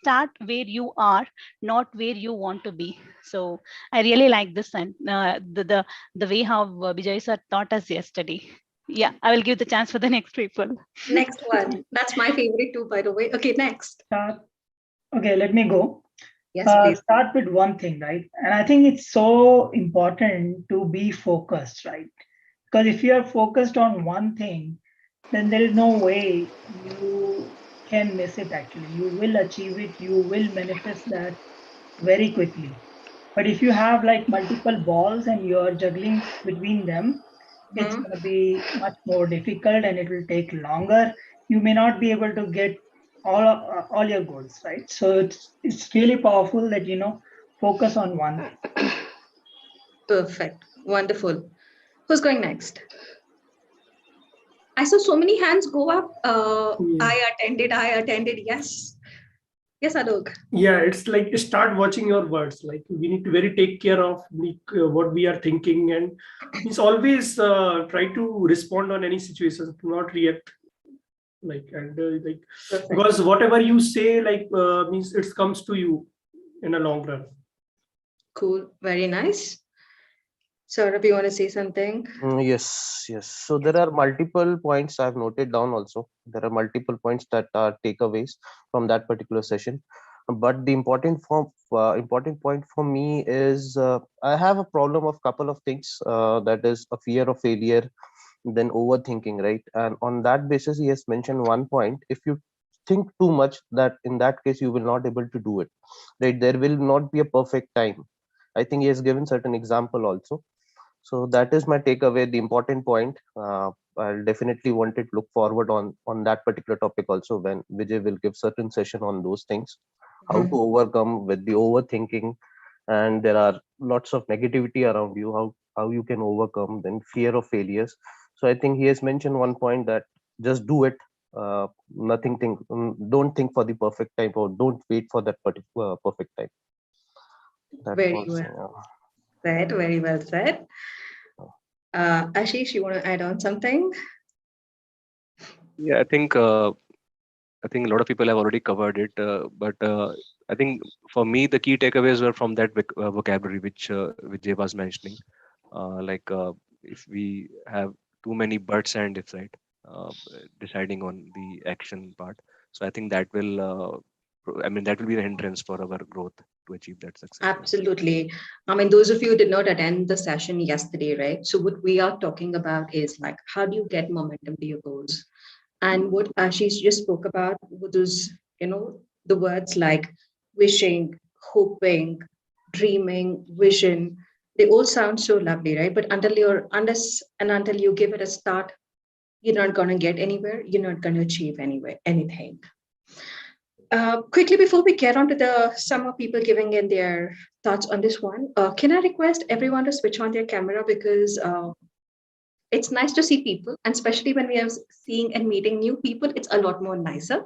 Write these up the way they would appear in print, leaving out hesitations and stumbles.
start where you are, not where you want to be. So I really like this, and the way how Vijay sir taught us yesterday. Yeah, I will give the chance for the next people. Next one. That's my favorite too, by the way. Okay, next. Okay, let me go. Yes, please. Start with one thing, right? And I think it's so important to be focused, right? Because if you are focused on one thing, then there is no way you can miss it actually. You will achieve it, you will manifest that very quickly. But if you have like multiple balls and you're juggling between them, it's going to be much more difficult and it will take longer. You may not be able to get all your goals, right? So it's really powerful that focus on one thing. Perfect. Wonderful. Who's going next? I saw so many hands go up. I attended. Yes. Yes, Alok. Yeah, it's like start watching your words. Like we need to very take care of what we are thinking, and it's always try to respond on any situation, to not react. Perfect. Because whatever you say, means it comes to you in a long run. Cool. Very nice. Saurabh, you want to say something? Yes. So there are multiple points I've noted down also. There are multiple points that are takeaways from that particular session. But the important point for me is I have a problem of couple of things. That is a fear of failure, then overthinking, right? And on that basis, he has mentioned one point. If you think too much, that in that case you will not able to do it, right? There will not be a perfect time. I think he has given certain example also. So that is my takeaway, the important point. I'll definitely want to look forward on that particular topic also, when Vijay will give certain session on those things, how to overcome with the overthinking, and there are lots of negativity around you, how you can overcome, then fear of failures. So I think he has mentioned one point that just do it. Don't think for the perfect time, or don't wait for that particular perfect time. Very well said. Very well said. Ashish, you want to add on something? Yeah, I think a lot of people have already covered it, but I think for me the key takeaways were from that vocabulary which Vijay was mentioning. If we have too many buts and ifs, right? Deciding on the action part. So I think that will, that will be the hindrance for our growth to achieve that success. Absolutely. I mean, those of you who did not attend the session yesterday, right? So what we are talking about is like, how do you get momentum to your goals? And what Ashish just spoke about were those, the words like wishing, hoping, dreaming, vision. They all sound so lovely, right? But until you give it a start, you're not going to get anywhere. You're not going to achieve anything. Quickly, before we get on to some more people giving in their thoughts on this one, can I request everyone to switch on their camera, because it's nice to see people, and especially when we are seeing and meeting new people, it's a lot more nicer.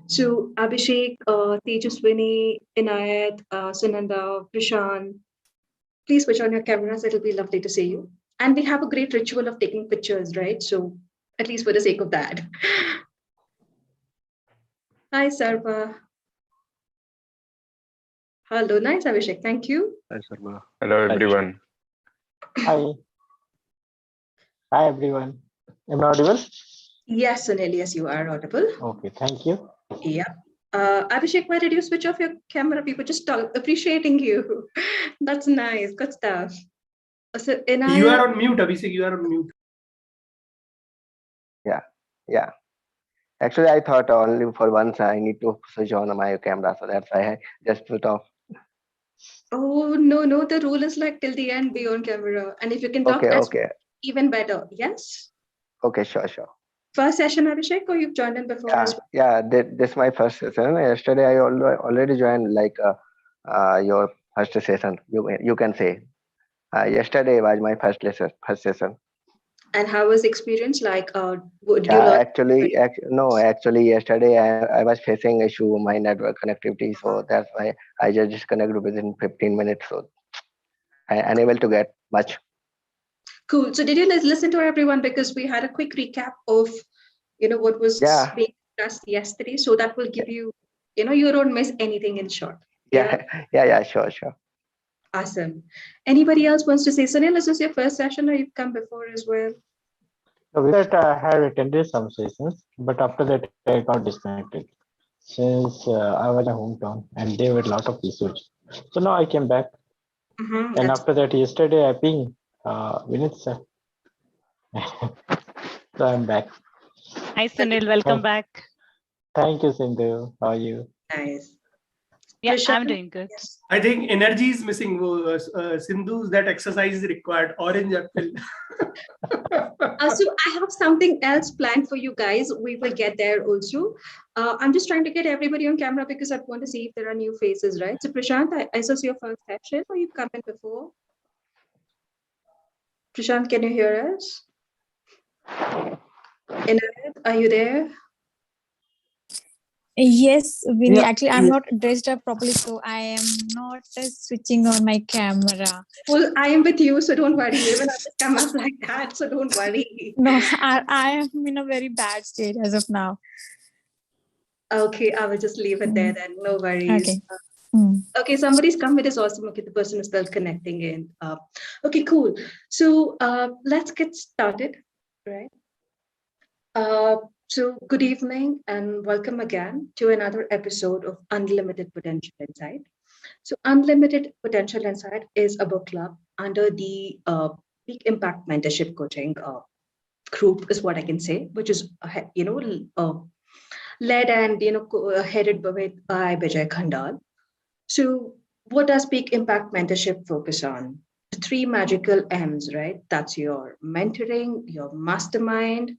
So Abhishek, Tejaswini, Inayat, Sunanda, Prashant, please switch on your cameras. It'll be lovely to see you. And we have a great ritual of taking pictures, right? So at least for the sake of that. Hi, Sarva. Hello, nice, Abhishek. Thank you. Hi, Sarva. Hello, everyone. Hi. Hi, everyone. Am I audible? Yes, Sunil, yes, you are audible. Okay, thank you. Yeah. Abhishek, why did you switch off your camera? People just appreciating you. That's nice. Good stuff. So, you are on mute, Abhishek. You are on mute. Yeah. Actually, I thought only for once I need to switch on my camera, so that's why I just put off. Oh, no. The rule is like till the end, be on camera. And if you can talk, that's even better. Yes? Okay, sure. First session, Abhishek, or you've joined in before? Yeah, this is my first session. Yesterday, I already joined your first session. You can say. Yesterday was my first session. And how was the experience like? Actually, yesterday I was facing issue my network connectivity, so that's why I just disconnected within 15 minutes. So I unable to get much. Cool. So did you listen to everyone, because we had a quick recap of what was being discussed yesterday, so that will give you you don't miss anything in short. Yeah, sure. Awesome. Anybody else wants to say, Sunil, is this your first session or you've come before as well? So with that, I had attended some sessions, but after that, I got disconnected since I was in my hometown and there were a lot of issues. So now I came back, and after that, yesterday I pinged Vinith sir. So I'm back. Hi, Sunil. Welcome back. Thank you, Sindhu. How are you? Nice. Yeah, Prashant? I'm doing good. Yes. I think energy is missing. Sindhu's that exercise is required. Orange apple. So I have something else planned for you guys. We will get there also. I'm just trying to get everybody on camera because I want to see if there are new faces, right? So Prashant, is this your first session or you've come in before? Prashant, can you hear us? Inayat, are you there? Yes, Vinny. Yeah, Actually, I'm not dressed up properly, so I am not switching on my camera. Well, I am with you, so don't worry. Even if it come up like that, so don't worry. No, I am in a very bad state as of now. Okay, I will just leave it there then. No worries. Okay. Okay, somebody's come. It is awesome. Okay, the person is still connecting in. Okay, cool. So let's get started, right? So good evening and welcome again to another episode of Unlimited Potential Inside. So Unlimited Potential Inside is a book club under the Peak Impact Mentorship Coaching group, is what I can say, which is led and headed by Vijay Khandal. So what does Peak Impact Mentorship focus on? The three magical M's, right? That's your mentoring, your mastermind,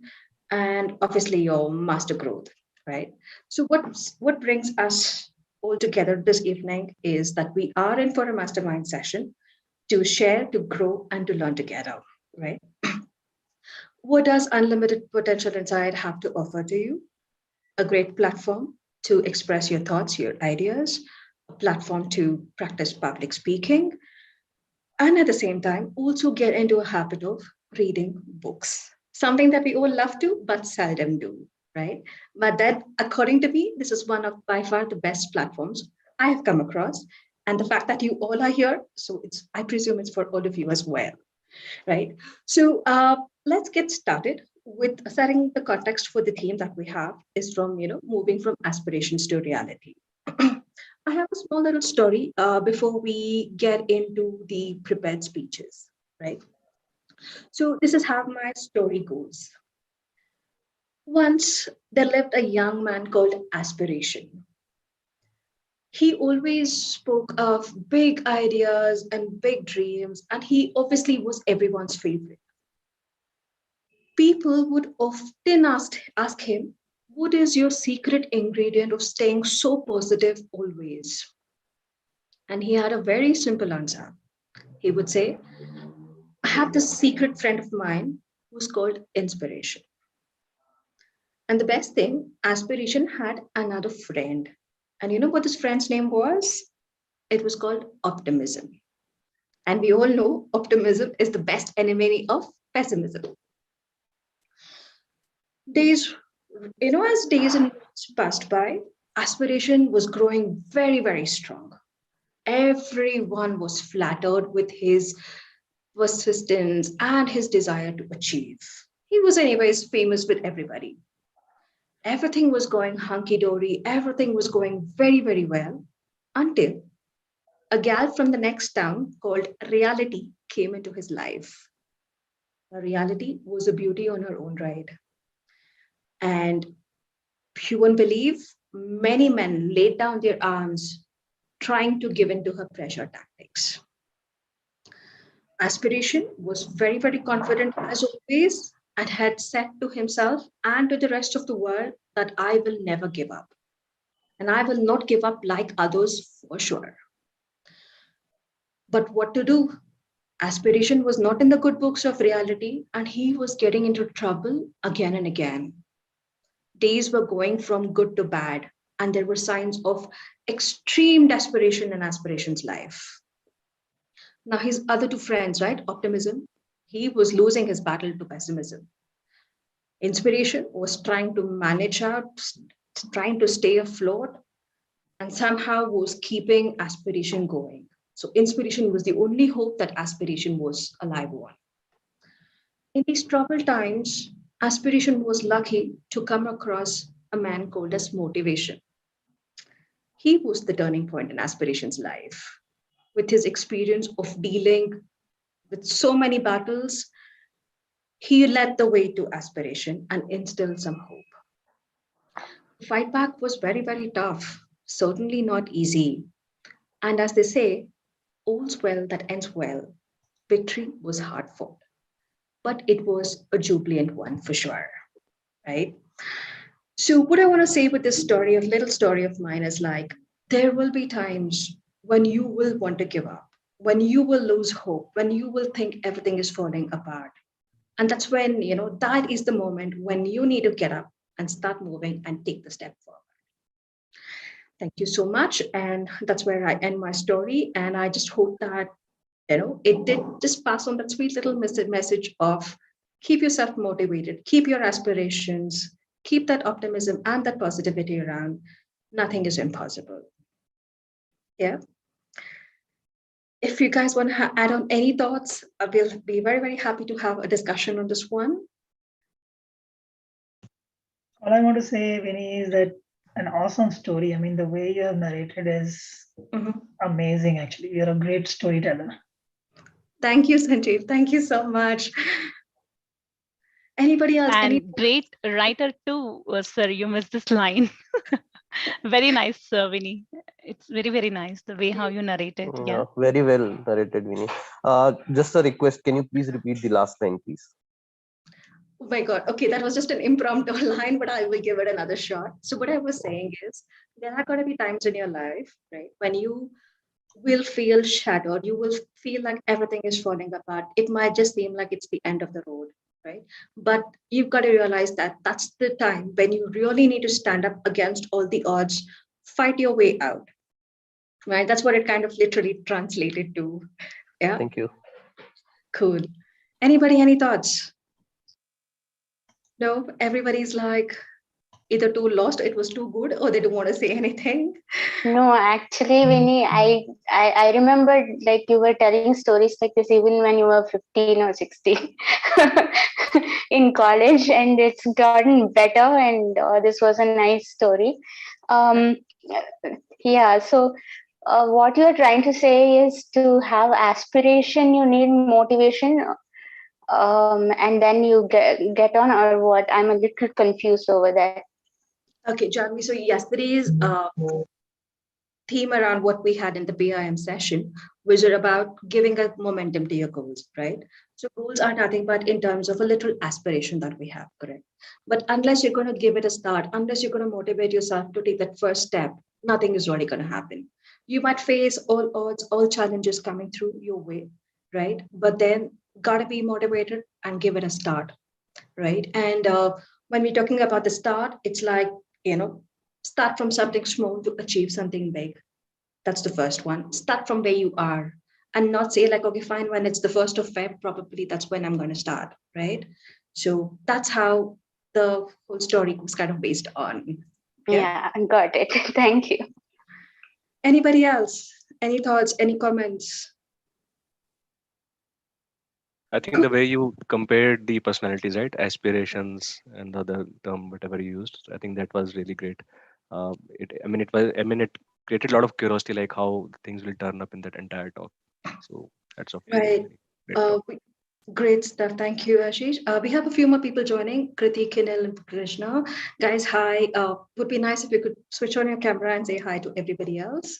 and obviously your master growth, right? So what brings us all together this evening is that we are in for a mastermind session to share, to grow, and to learn together, right? What does Unlimited Potential Inside have to offer to you? A great platform to express your thoughts, your ideas, a platform to practice public speaking, and at the same time, also get into a habit of reading books. Something that we all love to, but seldom do, right? But that, according to me, this is one of by far the best platforms I have come across. And the fact that you all are here, so I presume it's for all of you as well, right? So let's get started with setting the context for the theme that we have is from, moving from aspirations to reality. I have a small little story before we get into the prepared speeches, right? So this is how my story goes. Once there lived a young man called Aspiration. He always spoke of big ideas and big dreams, and he obviously was everyone's favorite. People would often ask him, what is your secret ingredient of staying so positive always? And he had a very simple answer. He would say, I have this secret friend of mine who's called inspiration. And the best thing, Aspiration had another friend. And you know what this friend's name was? It was called optimism. And we all know optimism is the best enemy of pessimism. As days and months passed by, Aspiration was growing very, very strong. Everyone was flattered with his persistence and his desire to achieve. He was anyways famous with everybody. Everything was going hunky-dory, everything was going very, very well, until a gal from the next town called Reality came into his life. Reality was a beauty on her own right. And you won't believe, many men laid down their arms trying to give in to her pressure tactics. Aspiration was very, very confident as always and had said to himself and to the rest of the world that I will never give up. And I will not give up like others for sure. But what to do? Aspiration was not in the good books of Reality, and he was getting into trouble again and again. Days were going from good to bad, and there were signs of extreme desperation in Aspiration's life. Now, his other two friends, right? Optimism, he was losing his battle to pessimism. Inspiration was trying to manage out, trying to stay afloat, and somehow was keeping aspiration going. So inspiration was the only hope that aspiration was alive on. In these troubled times, aspiration was lucky to come across a man called as motivation. He was the turning point in aspiration's life. With his experience of dealing with so many battles, he led the way to aspiration and instilled some hope. The fight back was very, very tough, certainly not easy. And as they say, all's well that ends well. Victory was hard fought, but it was a jubilant one for sure, right? So what I want to say with this story, a little story of mine, is like, there will be times when you will want to give up, when you will lose hope, when you will think everything is falling apart. And that's when, that is the moment when you need to get up and start moving and take the step forward. Thank you so much. And that's where I end my story. And I just hope that, it did just pass on that sweet little message of keep yourself motivated, keep your aspirations, keep that optimism and that positivity around. Nothing is impossible. Yeah. If you guys want to add on any thoughts, I will be very, very happy to have a discussion on this one. All I want to say, Vinny, is that an awesome story. I mean, the way you have narrated is amazing, actually. You're a great storyteller. Thank you, Sanjeev. Thank you so much. Anybody else? And great writer too, sir. You missed this line. Very nice, Vinny. It's very, very nice the way how you narrated. Yeah. Very well narrated, Vinny. Just a request. Can you please repeat the last line, please? Oh my God. Okay, that was just an impromptu line, but I will give it another shot. So what I was saying is, there are going to be times in your life, right, when you will feel shattered. You will feel like everything is falling apart. It might just seem like it's the end of the road, right? But you've got to realize that that's the time when you really need to stand up against all the odds, fight your way out, right? That's what it kind of literally translated to. Yeah. Thank you. Cool. Anybody, any thoughts? No, everybody's like either too lost, it was too good, or they don't want to say anything. No, actually, Vinny, I remember like you were telling stories like this even when you were 15 or 16 in college, and it's gotten better. And this was a nice story. Yeah. So what you're trying to say is to have aspiration, you need motivation. And then you get on, or what? I'm a little confused over that. Okay, Janvi, so yesterday's theme around what we had in the PIM session was about giving a momentum to your goals, right? So goals are nothing but in terms of a little aspiration that we have, correct? But unless you're going to give it a start, unless you're going to motivate yourself to take that first step, nothing is really going to happen. You might face all odds, all challenges coming through your way, right? But then gotta be motivated and give it a start, right? And when we're talking about the start, it's like, start from something small to achieve something big. That's the first one. Start from where you are and not say like, okay, fine, when it's the 1st of Feb, probably that's when I'm going to start, right? So that's how the whole story was kind of based on. Yeah, I got it. Thank you. Anybody else? Any thoughts, any comments? I think the way you compared the personalities, right? Aspirations and the other term, whatever you used, I think that was really great. It created a lot of curiosity, like how things will turn up in that entire talk. So that's okay. Right. Great stuff. Thank you, Ashish. We have a few more people joining. Kriti, Kinil, and Krishna. Guys, hi. Would be nice if you could switch on your camera and say hi to everybody else.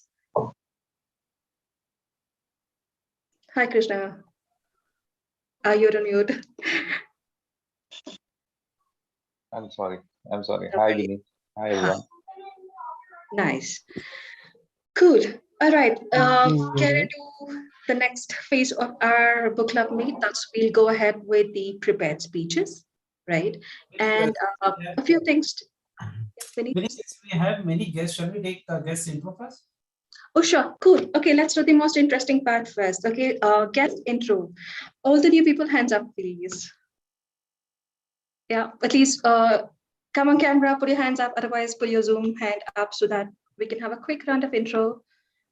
Hi, Krishna. You're on mute. I'm sorry. Hi, Vinny. Hi, everyone. Nice. Cool. All right. Get into the next phase of our book club meet. That's we'll go ahead with the prepared speeches, right? And a few things. Vinny, since we have many guests, shall we take guest intro first? Oh, sure. Cool. Okay, let's do the most interesting part first. Okay, guest intro. All the new people, hands up, please. Yeah, at least come on camera, put your hands up. Otherwise, put your Zoom hand up so that we can have a quick round of intro,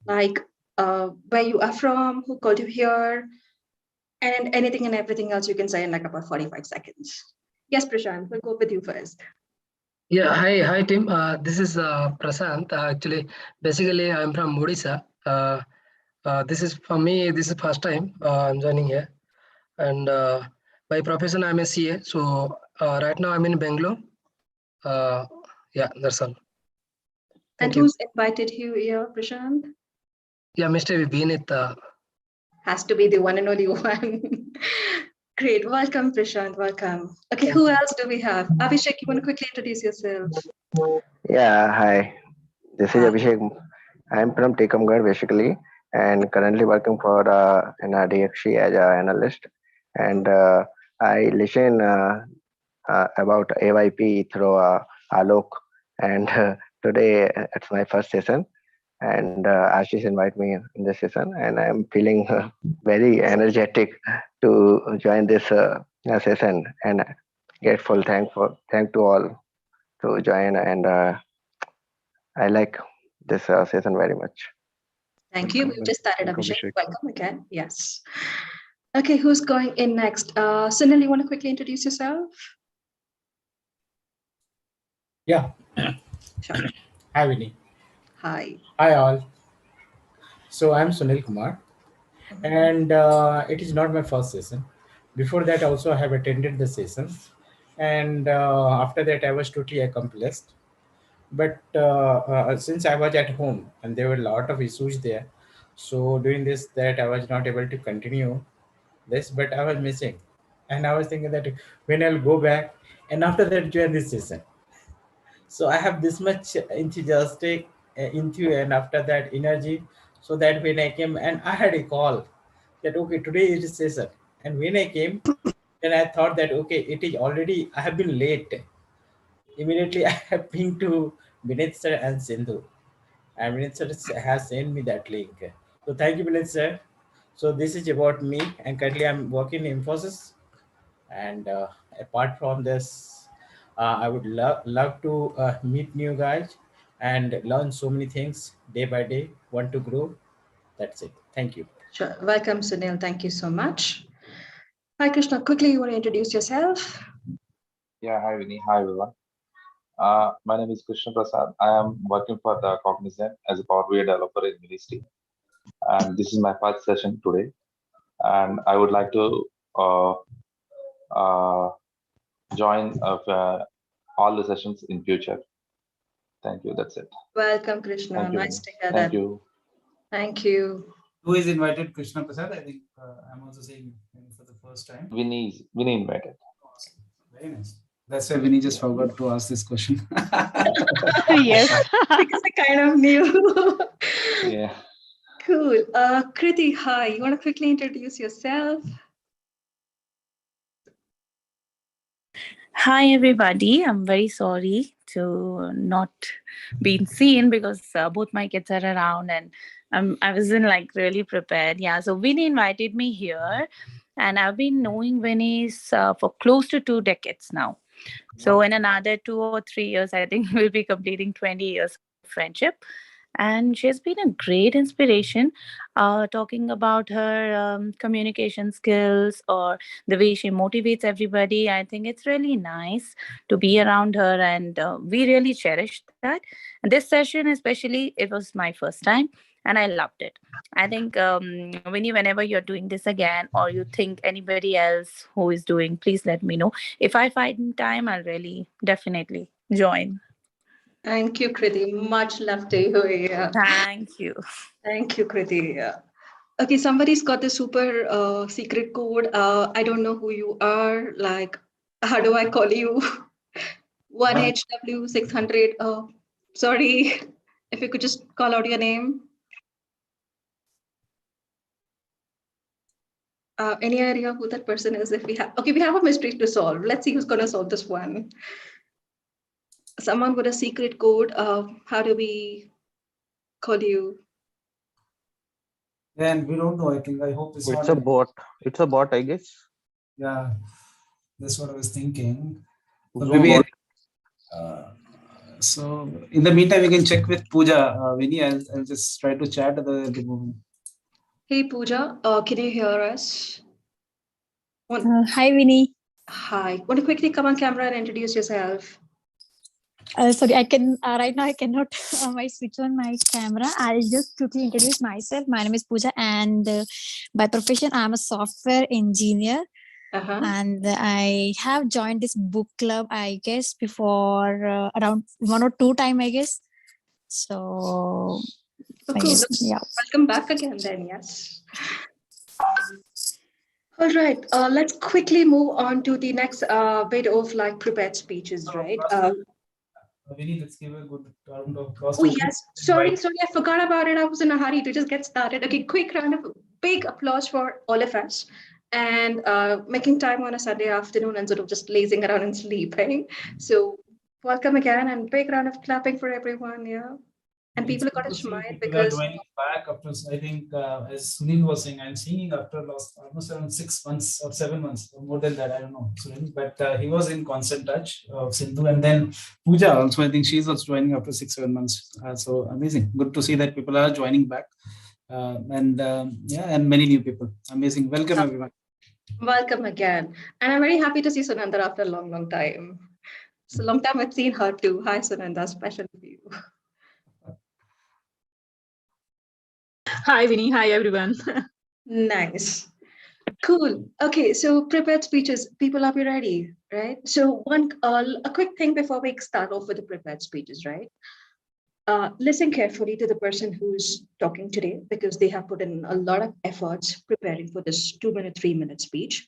like where you are from, who called you here, and anything and everything else you can say in like about 45 seconds. Yes, Prashant, we'll go with you first. Yeah, hi, Tim. This is Prasad. Actually, basically, I'm from Odisha. This is for me. This is first time I'm joining here, and by profession I'm a CA. So right now I'm in Bangalore. Yeah, that's all. And who's invited you here, Prashant? Yeah, Mr. Vinit. Has to be the one and only one. Great. Welcome, Prashant. Welcome. Okay, who else do we have? Abhishek, you want to quickly introduce yourself? Yeah, hi. This is Abhishek. I'm from Tikamgarh basically, and currently working for NRDXC as an analyst. And I listen about AYP through Alok. And today it's my first session. And Ashish invited me in this session, and I'm feeling very energetic to join this session and grateful, thank to all to join, and I like this session very much. Thank you. We've just started, Abhishek. Welcome again. Yes. Okay, who's going in next? Sunil, you want to quickly introduce yourself? Yeah. Sure. Hi, Vinny. Hi. Hi, all. So I'm Sunil Kumar, and it is not my first session. Before that, also I have attended the sessions, and after that, I was totally accomplished. But since I was at home and there were a lot of issues there, so doing this, that I was not able to continue this, but I was missing, and I was thinking that when I'll go back and after that join this session. So I have this much enthusiastic into, and after that energy, so that when I came and I had a call that okay, today is session, and when I came, then I thought that okay, it is already, I have been late. Immediately I have been to Vinit sir and Sindhu, and Vinit sir has sent me that link. So thank you, Vinit sir. So this is about me, and currently I'm working in Infosys, and apart from this, I would love to meet new guys and learn so many things day by day. Want to grow. That's it. Thank you. Sure. Welcome, Sunil. Thank you so much. Hi, Krishna. Quickly, you want to introduce yourself? Yeah, hi, Vinny. Hi, everyone. My name is Krishna Prasad. I am working for the Cognizant as a Power BI developer in Ministry. And this is my first session today. And I would like to join all the sessions in future. Thank you. That's it. Welcome, Krishna. Thank you, Nice to hear Thank that. you. Thank you. Who is invited? Krishna Prasad. I think I'm also saying him for the first time. Vinny invited. Awesome. Very nice. That's why Vinny just forgot to ask this question. Yes. Because I kind of knew. Yeah. Cool. Kriti, hi. You want to quickly introduce yourself? Hi, everybody. I'm very sorry to not being seen because both my kids are around and I wasn't like really prepared. Yeah, so Vinny invited me here and I've been knowing Vinny for close to 2 decades now. So in another 2 or 3 years, I think we'll be completing 20 years of friendship. And she has been a great inspiration, talking about her communication skills or the way she motivates everybody. I think it's really nice to be around her, and we really cherish that. And this session, especially, it was my first time, and I loved it. I think whenever you're doing this again, or you think anybody else who is doing, please let me know. If I find time, I'll really definitely join. Thank you, Kriti. Much love to you. Thank you. Thank you, Kriti. Okay, somebody's got the super secret code. I don't know who you are. Like, how do I call you? 1HW600. Sorry, if you could just call out your name. Any idea who that person is? If we have, okay, we have a mystery to solve. Let's see who's going to solve this one. Someone with a secret code. How do we call you? And we don't know. I think. I hope it's a bot. It's a bot, I guess. Yeah, that's what I was thinking. So Zoom maybe bot. So in the meantime, you can check with Pooja. Vinny, I'll just try to chat at the moment. Hey Pooja, can you hear us? Hi, Vinny. Hi. Want to quickly come on camera and introduce yourself? Sorry, I can right now I cannot switch on my camera. I'll just quickly introduce myself. My name is Pooja, and by profession, I'm a software engineer. And I have joined this book club, I guess, before around 1 or 2 times, I guess. So, I cool. guess, yeah. Welcome back again, then. Yes. All right. Let's quickly move on to the next bit of like prepared speeches, right? Vinny, let's give a good round of applause. Oh yes, sorry, I forgot about it. I was in a hurry to just get started. Okay, quick round of big applause for all of us and making time on a Sunday afternoon and sort of just lazing around and sleeping. So welcome again and big round of clapping for everyone. Yeah. And people got to smile because are joining back after, I think, as Sunil was saying, I'm seeing after almost around 6 months or 7 months, or more than that, I don't know, Sunil, but he was in constant touch of Sindhu, and then Pooja also, I think she's also joining after 6-7 months. So amazing, good to see that people are joining back, and many new people. Amazing, welcome everyone. Welcome again, and I'm very happy to see Sunanda after a long time. It's a long time I've seen her too. Hi Sunanda, special for you. Hi, Vinny. Hi, everyone. Nice. Cool. Okay, so prepared speeches. People, are we ready? Right. So a quick thing before we start off with the prepared speeches, right? Listen carefully to the person who's talking today because they have put in a lot of efforts preparing for this 2-minute, 3-minute speech.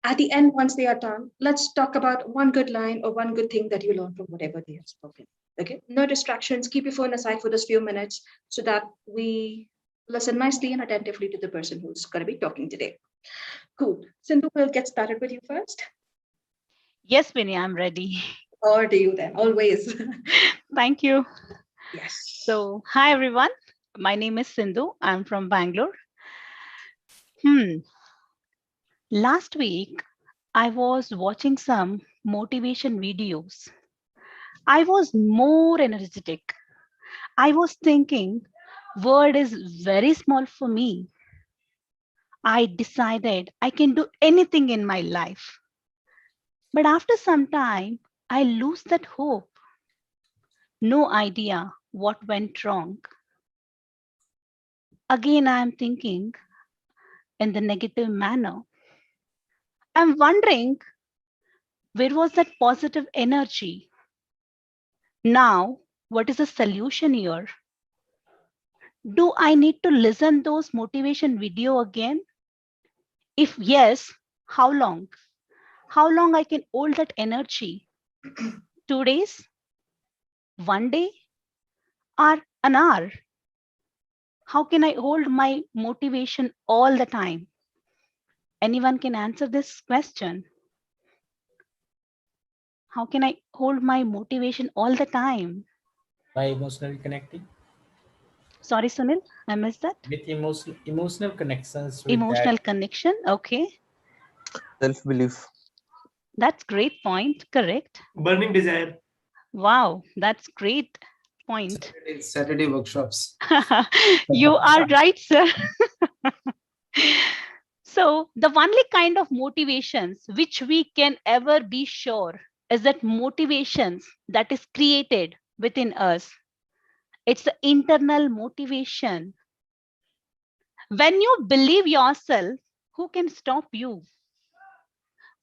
At the end, once they are done, let's talk about one good line or one good thing that you learned from whatever they have spoken. Okay, no distractions. Keep your phone aside for this few minutes so that we listen nicely and attentively to the person who's going to be talking today. Cool. Sindhu, we'll get started with you first. Yes, Vinny, I'm ready. Or do you then? Always. Thank you. Yes. So, hi everyone. My name is Sindhu. I'm from Bangalore. Last week, I was watching some motivation videos. I was more energetic. I was thinking, word is very small for me. I decided I can do anything in my life. But after some time, I lose that hope. No idea what went wrong. Again, I am thinking in the negative manner. I'm wondering, where was that positive energy? Now, what is the solution here? Do I need to listen those motivation video again? If yes, how long? How long I can hold that energy? 2 days? 1 day? Or an hour? How can I hold my motivation all the time? Anyone can answer this question. How can I hold my motivation all the time? By emotionally connecting. Sorry, Sunil, I missed that. With emotional connections. With emotional connection, okay. Self-belief. That's great point, correct. Burning desire. Wow, that's great point. Saturday workshops. You are right, sir. So the only kind of motivations which we can ever be sure is that motivations that is created within us. It's the internal motivation. When you believe yourself, who can stop you?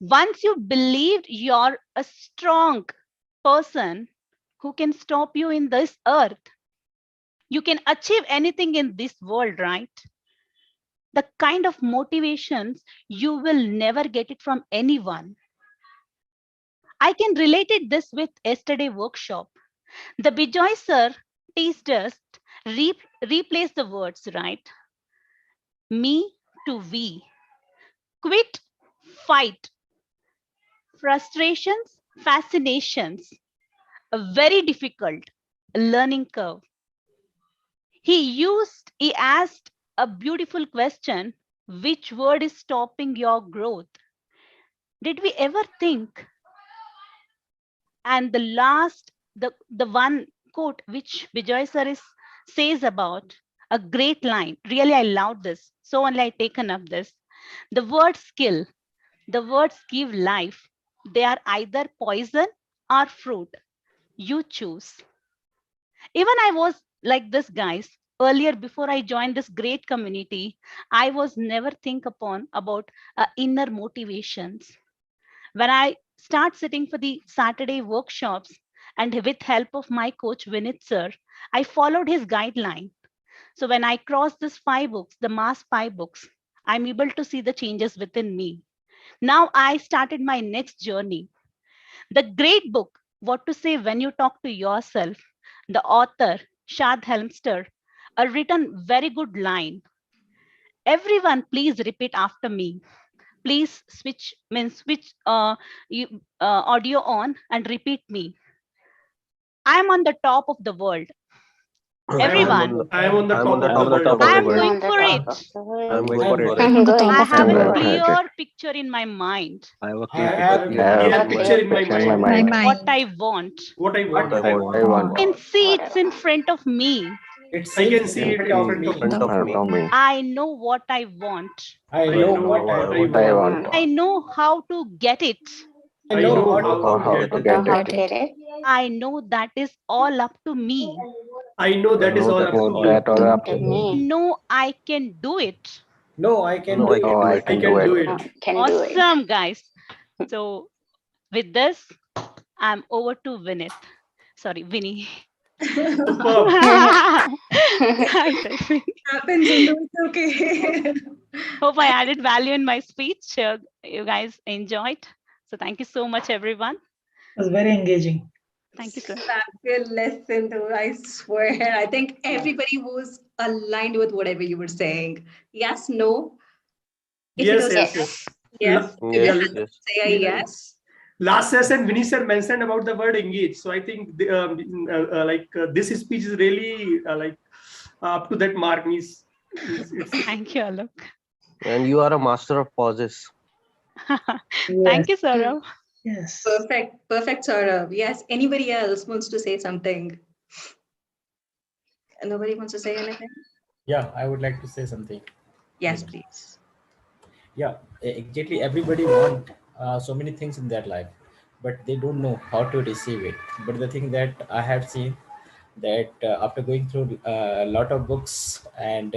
Once you believed you're a strong person, who can stop you in this earth? You can achieve anything in this world, right? The kind of motivations, you will never get it from anyone. I can relate it this with yesterday workshop. The Bijoy sir teased us, replace the words, right? Me to we. Quit, fight. Frustrations, fascinations. A very difficult learning curve. He asked a beautiful question, which word is stopping your growth? Did we ever think? And the last the one quote which Bijoy sir says about a great line. Really, I love this. So only I taken up this. The word skill, the words give life. They are either poison or fruit. You choose. Even I was like this, guys. Earlier, before I joined this great community, I was never think upon about inner motivations. When I start sitting for the Saturday workshops and with help of my coach Vinit sir, I followed his guideline. So when I cross this 5 books, the mass 5 books, I'm able to see the changes within me. Now I started my next journey. The great book, What to Say When You Talk to Yourself, the author, Shad Helmster, a written very good line. Everyone, please repeat after me. Please switch audio on and repeat me. I am on the top of the world. Everyone, I am on the top of I'm the on the top world. of I the am world. going for it. I'm going I'm for it. for it. I'm going I have for a it. clear picture in my mind. I have a I clear I have have picture. a I clear have a picture clear in my picture mind. in my What mind. I want. What I what want. I I want. want. I can see What I it's in want. front of me. It's I in can see In it front in of front In of me. front in me. of front me. of me. I know what I want. I I know know what I what I want. I want. want. I know how to get it. I I know know how Know how to to how get get to it. it. get How it. to get it. I know that is all up to me. I know I that is know all that up is to Know all me. that up to all me. up To to me. I me. know I can do it. No, I can No, do I it. can Oh, do I it. I can do can it. do it. Can do it. Awesome, guys. So with this, I'm over to Vinit. Sorry, Vinny. Superb. Hi, Taifi. Happens, Indu. It's okay. Hope I added value in my speech. You guys enjoyed. So thank you so much, everyone. It was very engaging. Thank you, sir. Fabulous, Indu. I swear. I think everybody was aligned with whatever you were saying. Yes, no. If it Yes, was yes, Yes. yes. yes, we will Yes, Yeah, have to yes. say a yeah. yes. Last session, Vinny sir mentioned about the word engage. So I think this speech is really up to that mark. It's Thank you, Alok. And you are a master of pauses. Thank you, Saurav. Yes. Perfect, perfect, Saurav. Yes. Anybody else wants to say something? Nobody wants to say anything? Yeah, I would like to say something. Yes, please. Yeah, exactly. Everybody want so many things in their life, but they don't know how to receive it. But the thing that I have seen that after going through a lot of books, and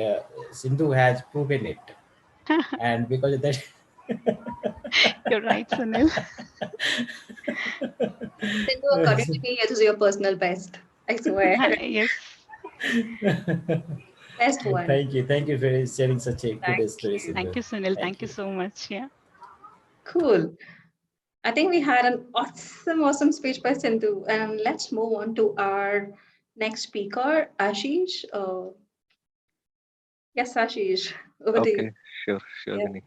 Sindhu has proven it, and because of that. You're right, Sunil. Sindhu, according to me, it is your personal best. I swear. Yes. Best one. Thank you for sharing such a Thank good story, you. Thank Sindhu. you, Sunil. Thank Thank you you. so much. Yeah. Cool. I think we had an awesome speech by Sindhu. And let's move on to our next speaker, Ashish. Yes, Ashish, over to you. Okay, sure, Yeah. Vinny.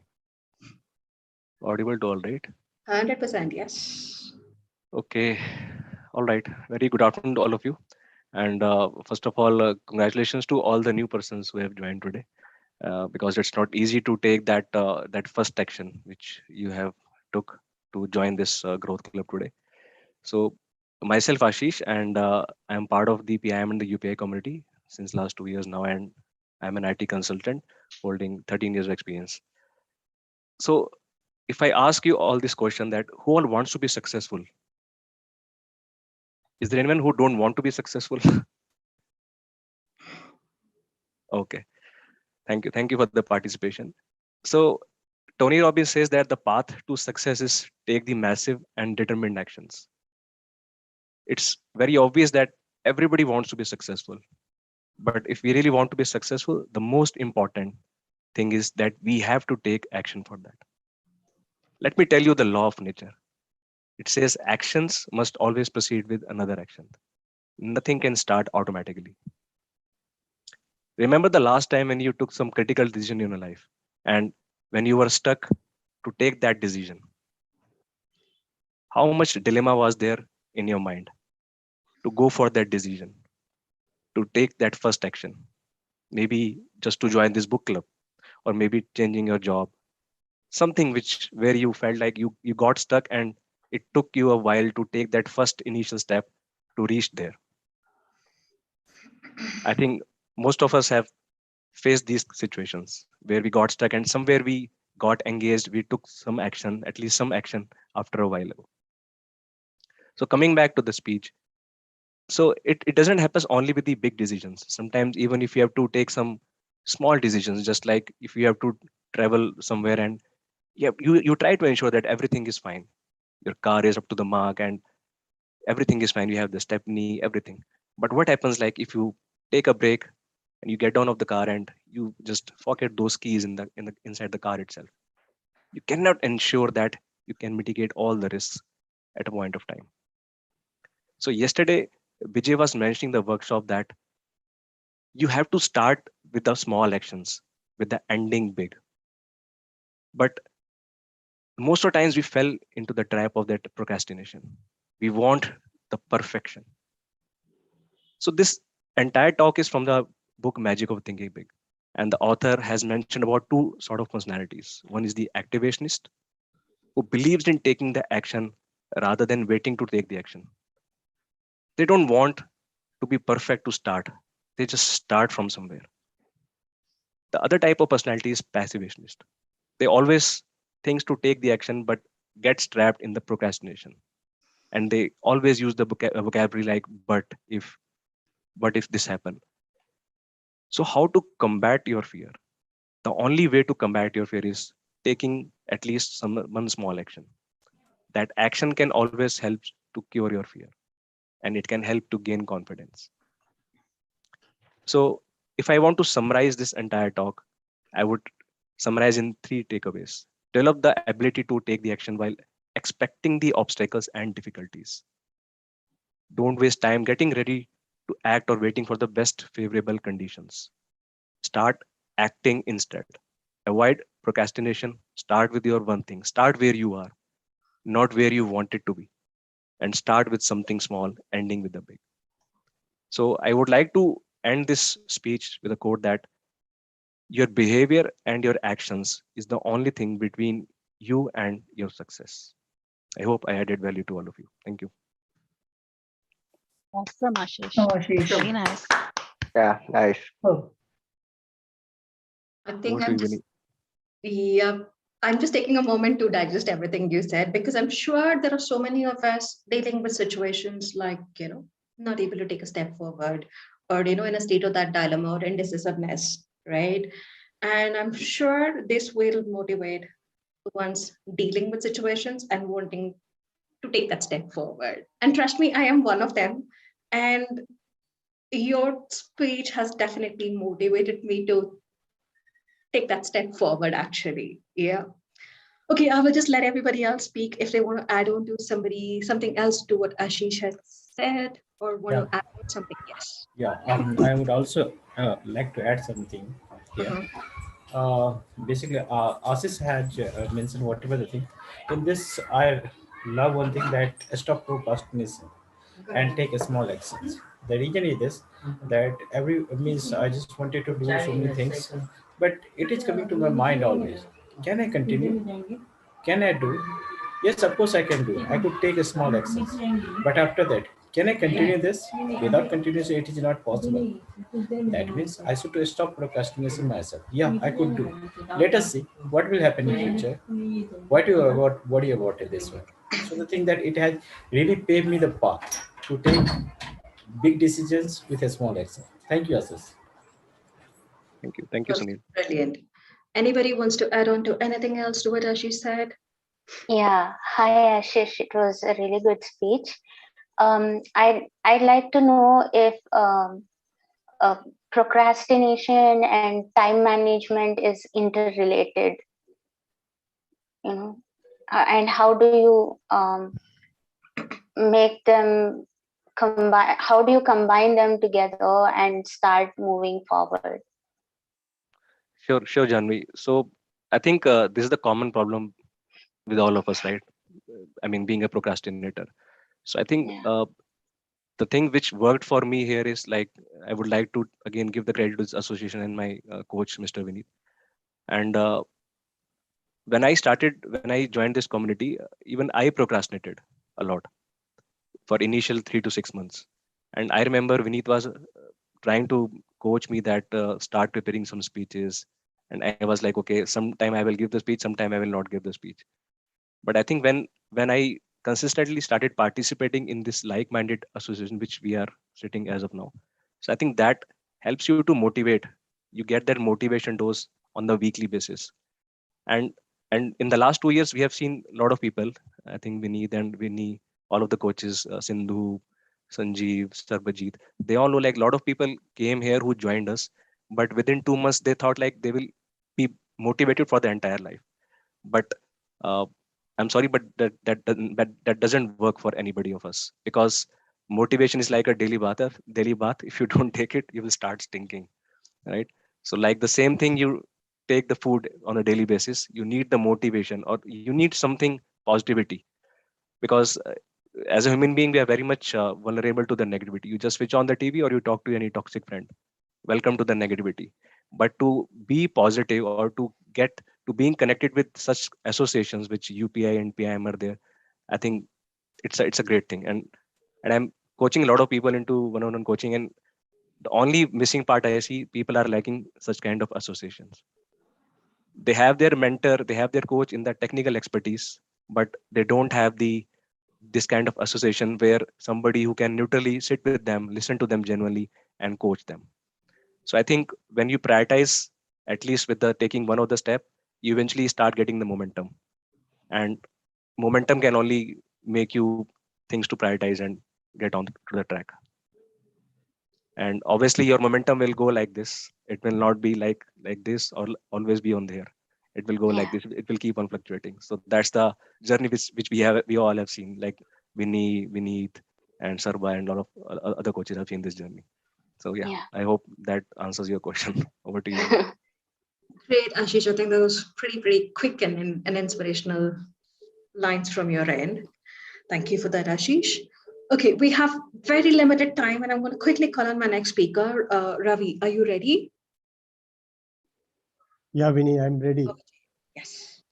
Audible to all, right? 100%, yes. Okay, all right. Very good afternoon to all of you. And first of all, congratulations to all the new persons who have joined today, because it's not easy to take that first action which you have took to join this growth club today. So myself, Ashish, and I am part of the PIM and the UPI community since last 2 years now, and I'm an IT consultant holding 13 years of experience. So if I ask you all this question, that who all wants to be successful? Is there anyone who don't want to be successful? Okay, thank you for the participation. So Tony Robbins says that the path to success is take the massive and determined actions. It's very obvious that everybody wants to be successful, but if we really want to be successful, the most important thing is that we have to take action for that. Let me tell you the law of nature. It says actions must always proceed with another action. Nothing can start automatically. Remember the last time when you took some critical decision in your life, and when you were stuck to take that decision, how much dilemma was there in your mind to go for that decision, to take that first action? Maybe just to join this book club, or maybe changing your job, something which where you felt like you got stuck, and it took you a while to take that first initial step to to reach there. I think most of us have faced these situations where we got stuck and somewhere we got engaged, we took some action, at least some action after a while. So coming back to the speech, so it doesn't happen only with the big decisions. Sometimes even if you have to take some small decisions, just like if you have to travel somewhere and you try to ensure that everything is fine. Your car is up to the mark and everything is fine. You have the stepney, everything. But what happens like if you take a break and you get down of the car and you just forget those keys in the inside the car itself? You cannot ensure that you can mitigate all the risks at a point of time. So yesterday, Vijay was mentioning the workshop that you have to start with the small actions, with the ending big. But most of the times we fell into the trap of that procrastination. We want the perfection. So this entire talk is from the book Magic of Thinking Big. And the author has mentioned about two sort of personalities. One is the activationist, who believes in taking the action rather than waiting to take the action. They don't want to be perfect to start. They just start from somewhere. The other type of personality is passivationist. They always thinks to take the action but gets trapped in the procrastination. And they always use the vocabulary like but if this happen. So how to combat your fear? The only way to combat your fear is taking at least one small action. That action can always help to cure your fear, and it can help to gain confidence. So if I want to summarize this entire talk, I would summarize in 3 takeaways. Develop the ability to take the action while expecting the obstacles and difficulties. Don't waste time getting ready to act or waiting for the best favorable conditions. Start acting instead. Avoid procrastination. Start with your one thing. Start where you are, not where you want it to be. And start with something small, ending with the big. So I would like to end this speech with a quote that your behavior and your actions is the only thing between you and your success. I hope I added value to all of you. Thank you. Awesome, Ashish. Oh, Ashish. Very nice. Yeah, nice. Oh, I think Over to I'm you, just, Vinny. yeah, I'm just taking a moment to digest everything you said because I'm sure there are so many of us dealing with situations like, not able to take a step forward or, in a state of that dilemma or indecisiveness, right? And I'm sure this will motivate the ones dealing with situations and wanting to take that step forward. And trust me, I am one of them. And your speech has definitely motivated me to take that step forward, actually. Yeah. Okay, I will just let everybody else speak if they want to add on to something else to what Ashish has said or want Yeah. to add on something. Yes. Yeah, I would also like to add something here. Basically, Ashish had mentioned whatever the thing. In this, I love one thing that stop procrastination and take a small actions. The reason is this, that every means I just wanted to do so many things, but it is coming to my mind always. Can I continue? Can I do? Yes, of course I can do. I could take a small actions. But after that, can I continue this? Without continuation, it is not possible. That means I should stop procrastinating myself. Yeah, I could do. Let us see what will happen in future. What do you about it this one? So the thing that it has really paved me the path to take big decisions with a small action. Thank you, Ashish. Thank you, Sunil. Brilliant. Anybody wants to add on to anything else to what Ashish said? Yeah. Hi, Ashish. It was a really good speech. I'd like to know if procrastination and time management is interrelated. And how do you make them combine? How do you combine them together and start moving forward? Sure, Janvi. So I think this is the common problem with all of us, right? I mean, being a procrastinator. So I think the thing which worked for me here is like I would like to again give the credit to this association and my coach, Mr. Vinny. And when I joined this community, even I procrastinated a lot. for initial 3 to 6 months. And I remember Vineet was trying to coach me that start preparing some speeches. And I was like, okay, sometime I will give the speech, sometime I will not give the speech. But I think when I consistently started participating in this like-minded association, which we are sitting as of now, so I think that helps you to motivate. You get that motivation dose on the weekly basis. And in the last 2 years, we have seen a lot of people. I think Vineet and Vinny, all of the coaches, Sindhu, Sanjeev, Sarbajit, they all know like a lot of people came here who joined us, but within 2 months they thought like they will be motivated for the entire life. But uh, I'm sorry, but that doesn't work for anybody of us, because motivation is like a daily bath. Daily bath. If you don't take it, you will start stinking, right? So like the same thing, you take the food on a daily basis. You need the motivation, or you need something positivity, because as a human being, we are very much vulnerable to the negativity. You just switch on the TV or you talk to any toxic friend. Welcome to the negativity. But to be positive, or to get to being connected with such associations which UPI and PIM are there, I think it's a great thing. And I'm coaching a lot of people into one-on-one coaching, and the only missing part I see, people are lacking such kind of associations. They have their mentor, they have their coach in the technical expertise, but they don't have this kind of association where somebody who can neutrally sit with them, listen to them genuinely, and coach them. So I think when you prioritize, at least with the taking one of the step, you eventually start getting the momentum. And momentum can only make you things to prioritize and get on to the track. And obviously your momentum will go like this. It will not be like this or always be on there. It will go like this. It will keep on fluctuating. So that's the journey which we all have seen, like Vinny, Vineet, and Sarba, and a lot of other coaches have seen this journey. So yeah, I hope that answers your question. Over to you. Great, Ashish. I think that was pretty quick and inspirational lines from your end. Thank you for that, Ashish. Okay, we have very limited time, and I'm going to quickly call on my next speaker. Ravi, are you ready? Yeah, Vinny, I'm ready. Okay. Yes.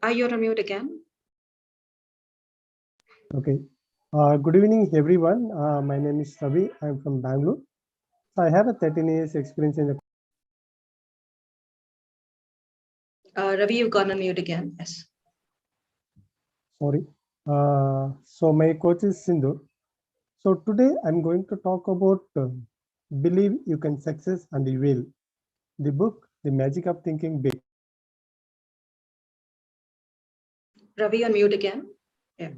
Are you on mute again? Okay. Good evening, everyone. My name is Ravi. I'm from Bangalore. So I have a 13 years experience in the. Ravi, you've gone on mute again. Yes. Sorry. So my coach is Sindhu. So today I'm going to talk about Believe You Can Success and You Will. The book, The Magic of Thinking Big. Ravi, on mute again. Yeah.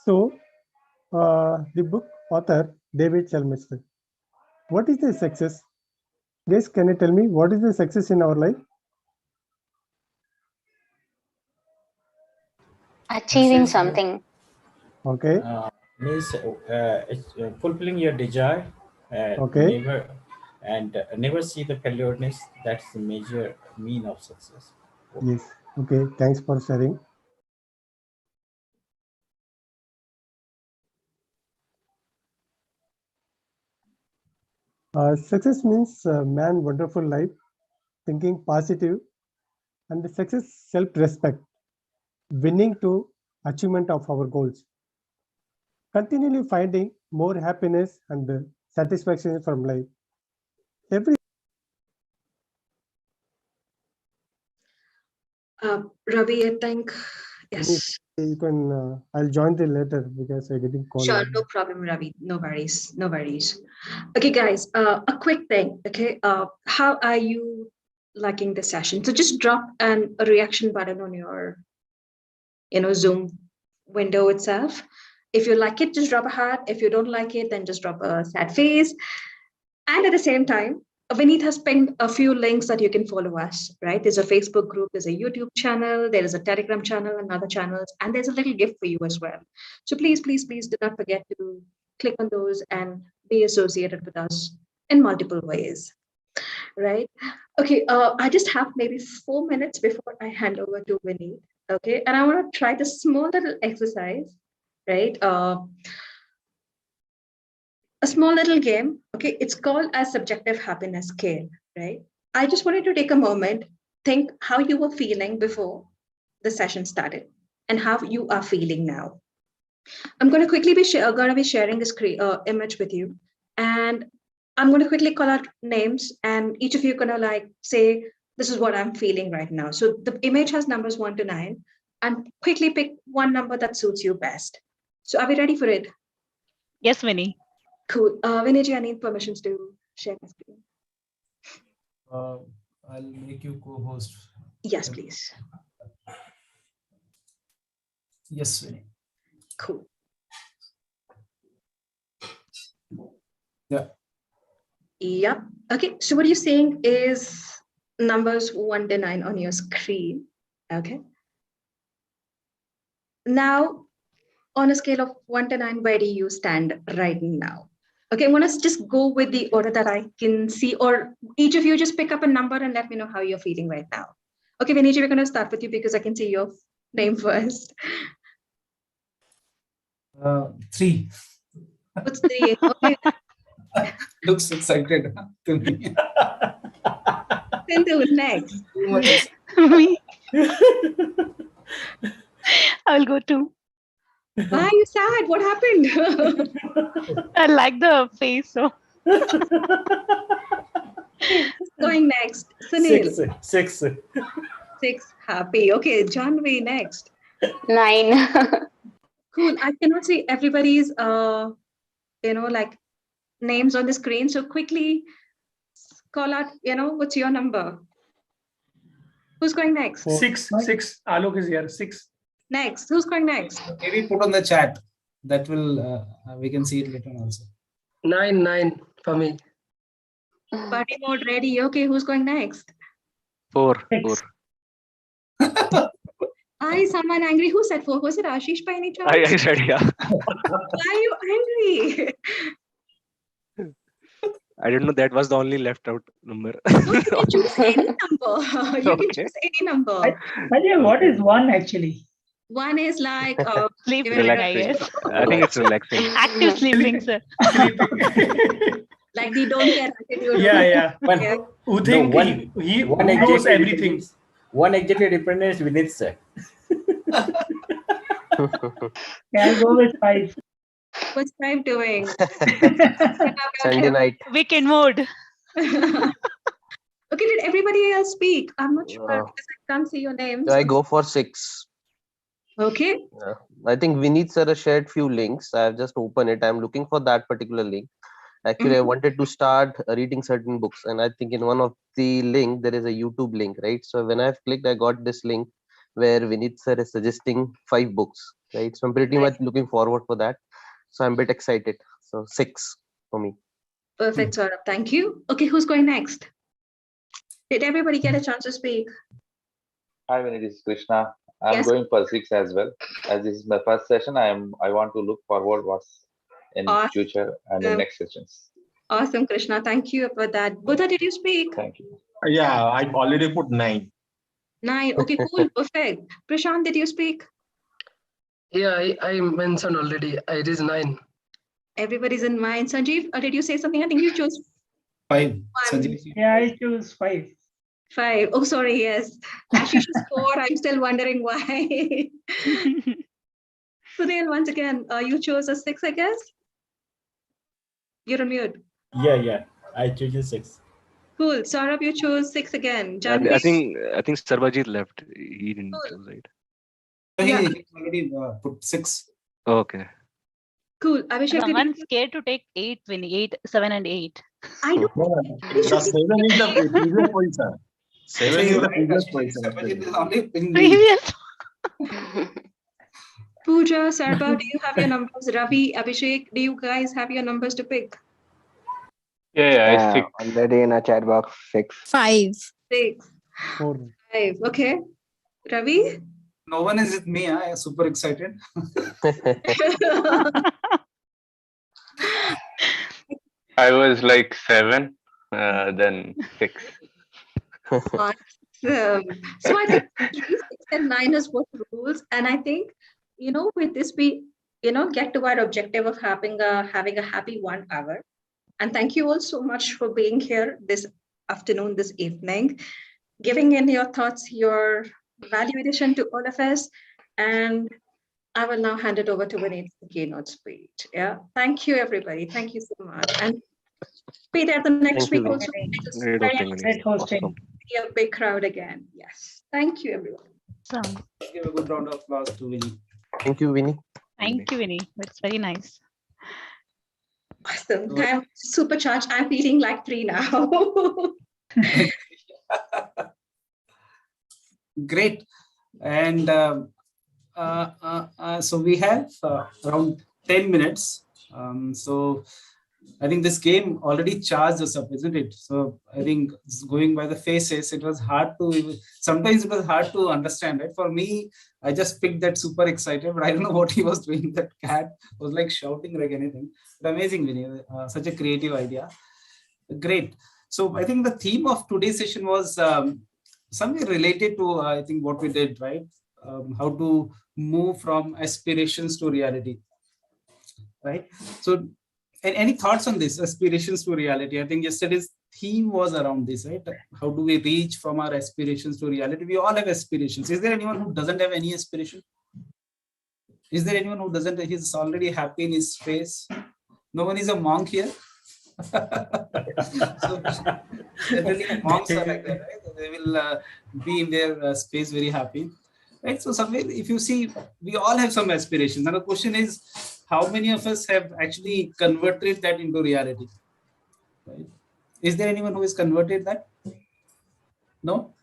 So the book author, David Chalmers. What is the success? Guys, can you tell me what is the success in our life? Achieving something. Okay. Means fulfilling your desire. Okay. Never see the failureness. That's the major mean of success. Yes. Okay. Thanks for sharing. Success means man wonderful life, thinking positive, and the success self-respect, winning to achievement of our goals, continually finding more happiness and satisfaction from life. Ravi, I think yes. You can. I'll join the later because I'm getting called. Sure, no problem, Ravi. No worries, no worries. Okay, guys, a quick thing. Okay, how are you liking the session? So just drop a reaction button on your, Zoom window itself. If you like it, just drop a heart. If you don't like it, then just drop a sad face. And at the same time, Vineet has pinned a few links that you can follow us, right? There's a Facebook group, there's a YouTube channel, there is a Telegram channel and other channels, and there's a little gift for you as well. So please, please, please do not forget to click on those and be associated with us in multiple ways, right? Okay, I just have maybe 4 minutes before I hand over to Vineet, okay? And I want to try this small little exercise, right? A small little game, okay? It's called a subjective happiness scale, right? I just wanted to take a moment, think how you were feeling before the session started. and how you are feeling now. I'm going to quickly be sharing a screen image with you, and I'm going to quickly call out names, and each of you are going to like say, this is what I'm feeling right now. So the image has numbers 1 to 9, and quickly pick one number that suits you best. So are we ready for it? Yes, Winnie. Cool. Vinny, I need permissions to share my screen. I'll make you co-host. Yes, please. Yes, Vinny. Cool. Yeah. Yep. Okay. So what you're seeing is numbers 1 to 9 on your screen. Okay. Now, on a scale of 1 to 9, where do you stand right now? Okay, I want to just go with the order that I can see, or each of you just pick up a number and let me know how you're feeling right now. Okay, Viniji, we're going to start with you because I can see your name first. 3. What's 3? Okay. Looks excited to me. Sindhu, next. Me. I'll go 2. Why are you sad? What happened? I like the face. So. Going next. Sunil. 6. 6. Happy. Okay, Janvi, next. 9. Cool. I cannot see everybody's, like names on the screen. So quickly call out, what's your number? Who's going next? 6. Alok is here. 6. Next. Who's going next? Maybe put on the chat. That will, we can see it later on also. 9 for me. Party mode ready. Okay, who's going next? 4. Someone angry. Who said 4? Was it Ashish by any chance? I said, yeah. Why are you angry? I didn't know that was the only left out number. No, you can choose any number. You can choose any number. What is 1 actually? 1 is like sleeping, relaxing. I guess. I think it's relaxing. Active sleeping, sir. Like they don't care attitude. Yeah. Okay. Who think he knows everything. One exactly depends Vinith sir. I'll go with 5. What's 5 doing? Sunday night. Weekend mode. Okay, did everybody else speak? I'm not sure because I can't see your names. I go for 6. Okay. I think Vinith sir has shared few links. I have just opened it. I'm looking for that particular link. Actually, I wanted to start reading certain books, and I think in one of the link there is a YouTube link, right? So when I've clicked, I got this link where Vinith sir is suggesting 5 books, right? So I'm pretty much looking forward for that. So I'm a bit excited. So 6 for me. Perfect, Saurabh. Thank you. Okay, who's going next? Did everybody get a chance to speak? Hi, Vinny, this is Krishna. I'm Yes. going for 6 as well. As this is my first session, I want to look forward what's in future and in next sessions. Awesome, Krishna. Thank you for that. Buddha, did you speak? Thank you. Yeah, I've already put 9. 9. Okay, cool. Perfect. Prashant, did you speak? Yeah, I mentioned already. It is 9. Everybody's in mind. Sanjeev, did you say something? I think you chose 5. Yeah, I choose 5. 5. Oh, sorry. Yes. Ashish is 4. I'm still wondering why. Sunil, once again, you chose a 6, I guess? You're on mute. Yeah. I choose 6. Cool. Saurabh, you chose 6 again. I think Sarvajit left. He didn't choose, right? He already put 6. Okay. Cool. Abhishek, Someone's scared to take 8, Winnie. 8, 7, and 8. I don't. The 7 is the previous position. 7 is the previous position. Previous. Pooja, Sarba, do you have your numbers? Ravi, Abhishek, do you guys have your numbers to pick? Yeah, 6. Already in a chat box. 6. 5. 6. 4. 5. Okay. Ravi? No one is with me. I am super excited. I was like 7, then 6. Awesome. So I think 6 and 9 is what rules. And I think, with this, we, get to our objective of having a happy 1 hour. And thank you all so much for being here this afternoon, this evening, giving in your thoughts, your value addition to all of us. And I will now hand it over to Vinny for the keynote speech. Yeah. Thank you, everybody. Thank you so much. And be there the next Thank you, week Vinny. also. It's Great very hosting, nice Vinny. Great hosting. Awesome. to see a big crowd again. Yes. Thank you, everyone. Awesome. Give a good round of applause to Vinny. Thank you, Vinny. Thank you, Vinny. That's very nice. Awesome. I'm supercharged. I'm feeling like 3 now. Great. And so we have around 10 minutes. So I think this game already charged us up, isn't it? So I think going by the faces, it was hard to, sometimes it was hard to understand, right? For me, I just picked that super excited, but I don't know what he was doing. That cat was like shouting like anything. But amazing, Vinny, such a creative idea. Great. So I think the theme of today's session was something related to, I think, what we did, right? How to move from aspirations to reality, right? So any thoughts on this, aspirations to reality? I think yesterday's theme was around this, right? How do we reach from our aspirations to reality? We all have aspirations. Is there anyone who doesn't have any aspiration? Is there anyone who doesn't, he's already happy in his space? No one is a monk here? So generally monks are like that, right? They will be in their space very happy, right? So somewhere, if you see, we all have some aspirations. Now the question is, how many of us have actually converted that into reality? Right? Is there anyone who has converted that? No?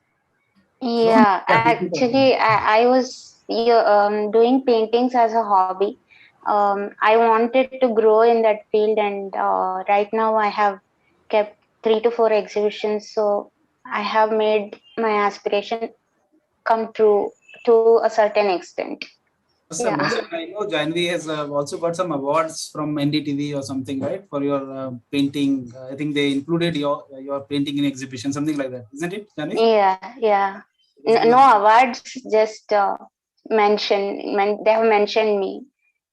Yeah, actually, I was doing paintings as a hobby. I wanted to grow in that field, and right now I have kept 3 to 4 exhibitions. So I have made my aspiration come true to a certain extent. Awesome. Yeah. Awesome. I know Janvi has also got some awards from NDTV or something, right? For your painting. I think they included your painting in exhibition, something like that, isn't it, Janvi? Yeah. No awards, just they have mentioned me.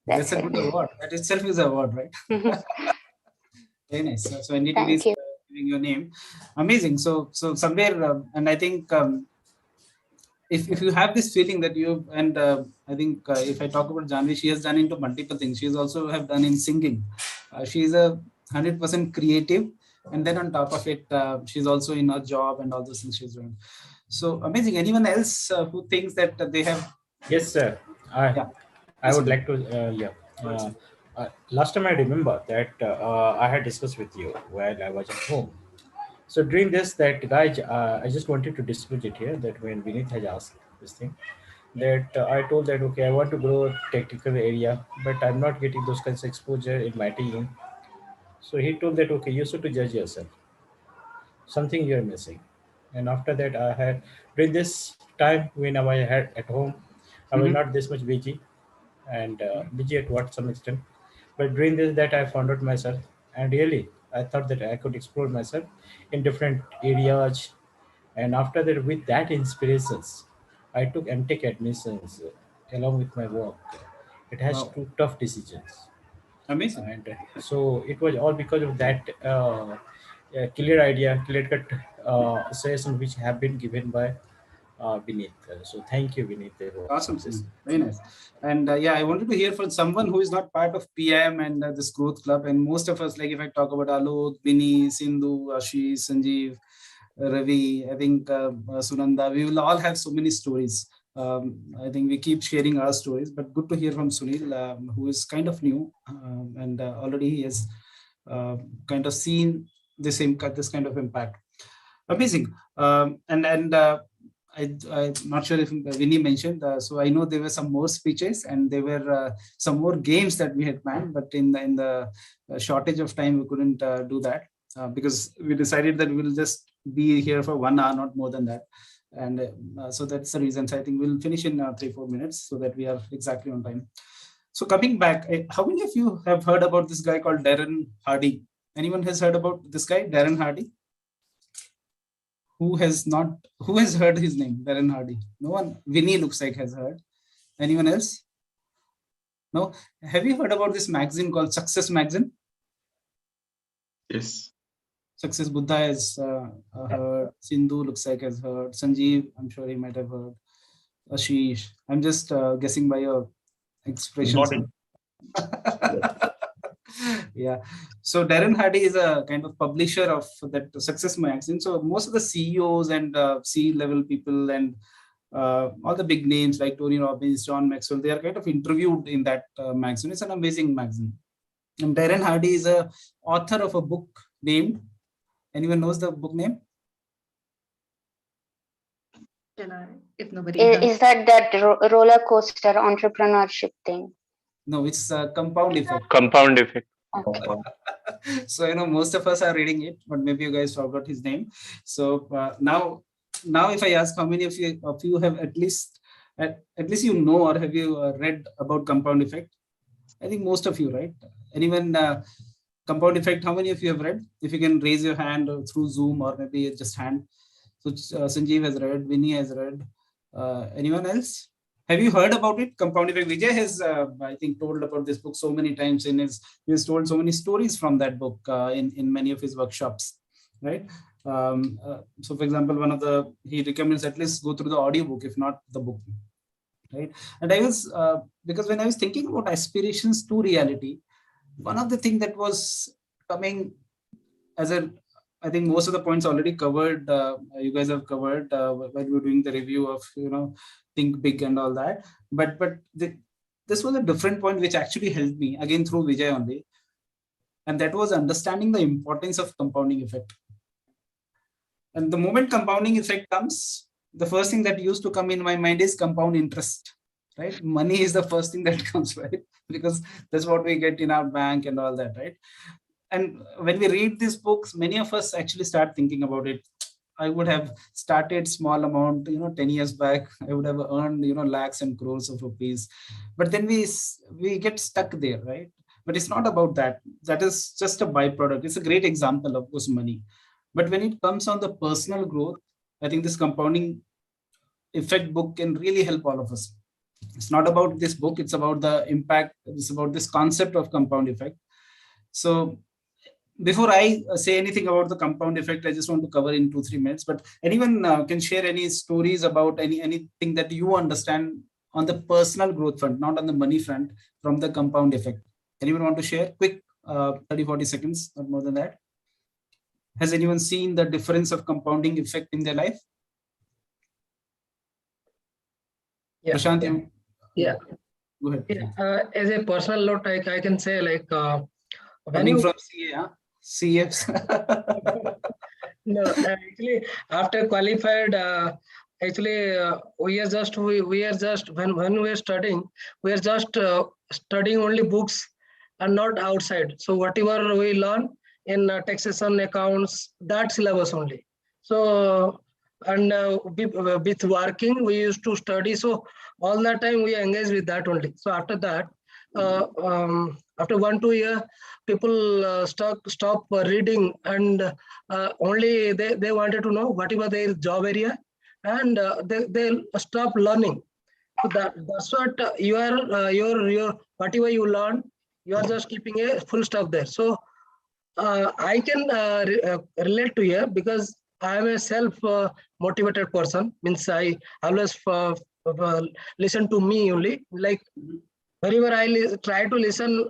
That's a good award. That itself is an award, right? Very nice. So NDTV Thank is you. giving your name. Amazing. So somewhere, and I think if you have this feeling that you, and I think if I talk about Janvi, she has done into multiple things. She's also have done in singing. She's a 100% creative, and then on top of it, she's also in her job and all those things she's doing. So amazing. Anyone else who thinks that they have? Yes, sir. I would like to. Last time I remember that I had discussed with you while I was at home. So during this, that guy, I just wanted to distribute it here. That when Vinith has asked this thing, that I told that okay, I want to grow technical area, but I'm not getting those kinds of exposure in my team. So he told that okay, you should to judge yourself. Something you're missing. And after that, I had during this time when I had at home, I was not this much busy, and busy at what some extent. But during this, that I found out myself, and really, I thought that I could explore myself in different areas. And after that, with that inspirations, I took MTech admissions along with my work. It has two tough decisions. Amazing. And so it was all because of that clear idea, clear cut suggestion which have been given by Vinith. So thank you, Vinith. Awesome. Very nice. And yeah, I wanted to hear from someone who is not part of PIM and this growth club. And most of us, like if I talk about Alok, Vinny, Sindhu, Ashish, Sanjeev, Ravi, I think Sunanda, we will all have so many stories. I think we keep sharing our stories, but good to hear from Sunil, who is kind of new and already he has kind of seen this kind of impact. Amazing. I'm not sure if Vinny mentioned. So I know there were some more speeches and there were some more games that we had planned, but in the shortage of time, we couldn't do that because we decided that we'll just be here for 1 hour, not more than that. And so that's the reason. So I think we'll finish in 3-4 minutes so that we are exactly on time. So coming back, how many of you have heard about this guy called Darren Hardy? Anyone has heard about this guy, Darren Hardy? Who has heard his name, Darren Hardy? No one. Vinny looks like has heard. Anyone else? No. Have you heard about this magazine called Success Magazine? Yes. Success Buddha has heard. Sindhu looks like has heard. Sanjeev, I'm sure he might have heard. Ashish. I'm just guessing by your expressions. Nodding. Yeah. So Darren Hardy is a kind of publisher of that Success magazine. So most of the CEOs and C-level people and all the big names like Tony Robbins, John Maxwell, they are kind of interviewed in that magazine. It's an amazing magazine. And Darren Hardy is a author of a book named, anyone knows the book name? If nobody Is that roller coaster entrepreneurship thing? No, it's Compound Effect. Compound Effect. So most of us are reading it, but maybe you guys forgot his name. So now if I ask how many of you have at least or have you read about Compound Effect? I think most of you, right? Anyone Compound Effect? How many of you have read? If you can raise your hand through Zoom or maybe just hand. So Sanjeev has read, Vinny has read. Anyone else? Have you heard about it? Compound Effect. Vijay has, I think, told about this book so many times. He has told so many stories from that book in many of his workshops, right? So, for example, he recommends at least go through the audiobook, if not the book, right? And I was because when I was thinking about aspirations to reality, one of the things that was coming as I think most of the points already covered. You guys have covered while we were doing the review of Think Big and all that. But this was a different point which actually helped me again through Vijay only, and that was understanding the importance of compounding effect. And the moment compounding effect comes, the first thing that used to come in my mind is compound interest. Right, money is the first thing that comes, right? Because that's what we get in our bank and all that, right? And when we read these books, many of us actually start thinking about it. I would have started small amount, 10 years back. I would have earned, lakhs and crores of rupees. But then we get stuck there, right? But it's not about that. That is just a byproduct. It's a great example of course money. But when it comes on the personal growth, I think this compounding effect book can really help all of us. It's not about this book. It's about the impact. It's about this concept of compound effect. So before I say anything about the compound effect, I just want to cover in 2-3 minutes. But anyone can share any stories about anything that you understand on the personal growth front, not on the money front, from the compound effect. Anyone want to share? Quick, 30-40 seconds, not more than that. Has anyone seen the difference of compounding effect in their life? Yeah. Prashant, yeah. Go ahead. Yeah. As a personal note, I can say coming from CA, huh? CFs. No, actually, after qualified, we are just when we are studying, we are just studying only books and not outside. So whatever we learn in taxation, accounts, that syllabus only. So and with working, we used to study. So all that time we engage with that only. So after that, after 1-2 years, people stop reading, and only they wanted to know whatever their job area, and they stop learning. So that's what your whatever you learn, you are just keeping a full stop there. So I can relate to here because I am a self-motivated person. Means I always listen to me only. Like wherever I try to listen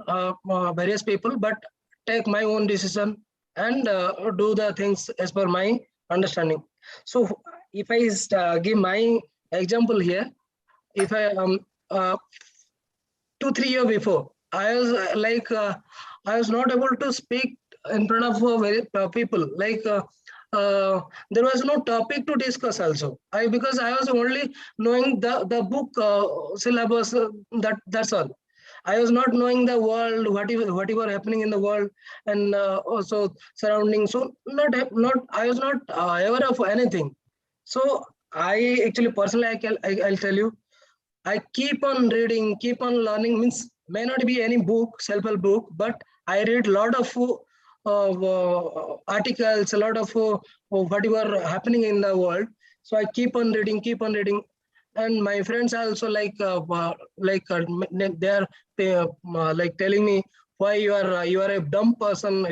various people, but take my own decision and do the things as per my understanding. So if I give my example here, if I 2-3 years before, I was I was not able to speak in front of people. There was no topic to discuss also. Because I was only knowing the book syllabus. That's all. I was not knowing the world, whatever happening in the world, and also surroundings. So I was not aware of anything. So I actually personally I'll tell you, I keep on reading, keep on learning. Means may not be any book, self-help book, but I read a lot of articles, a lot of whatever happening in the world. So I keep on reading, and my friends are also they are like telling me, why you are a dumb person.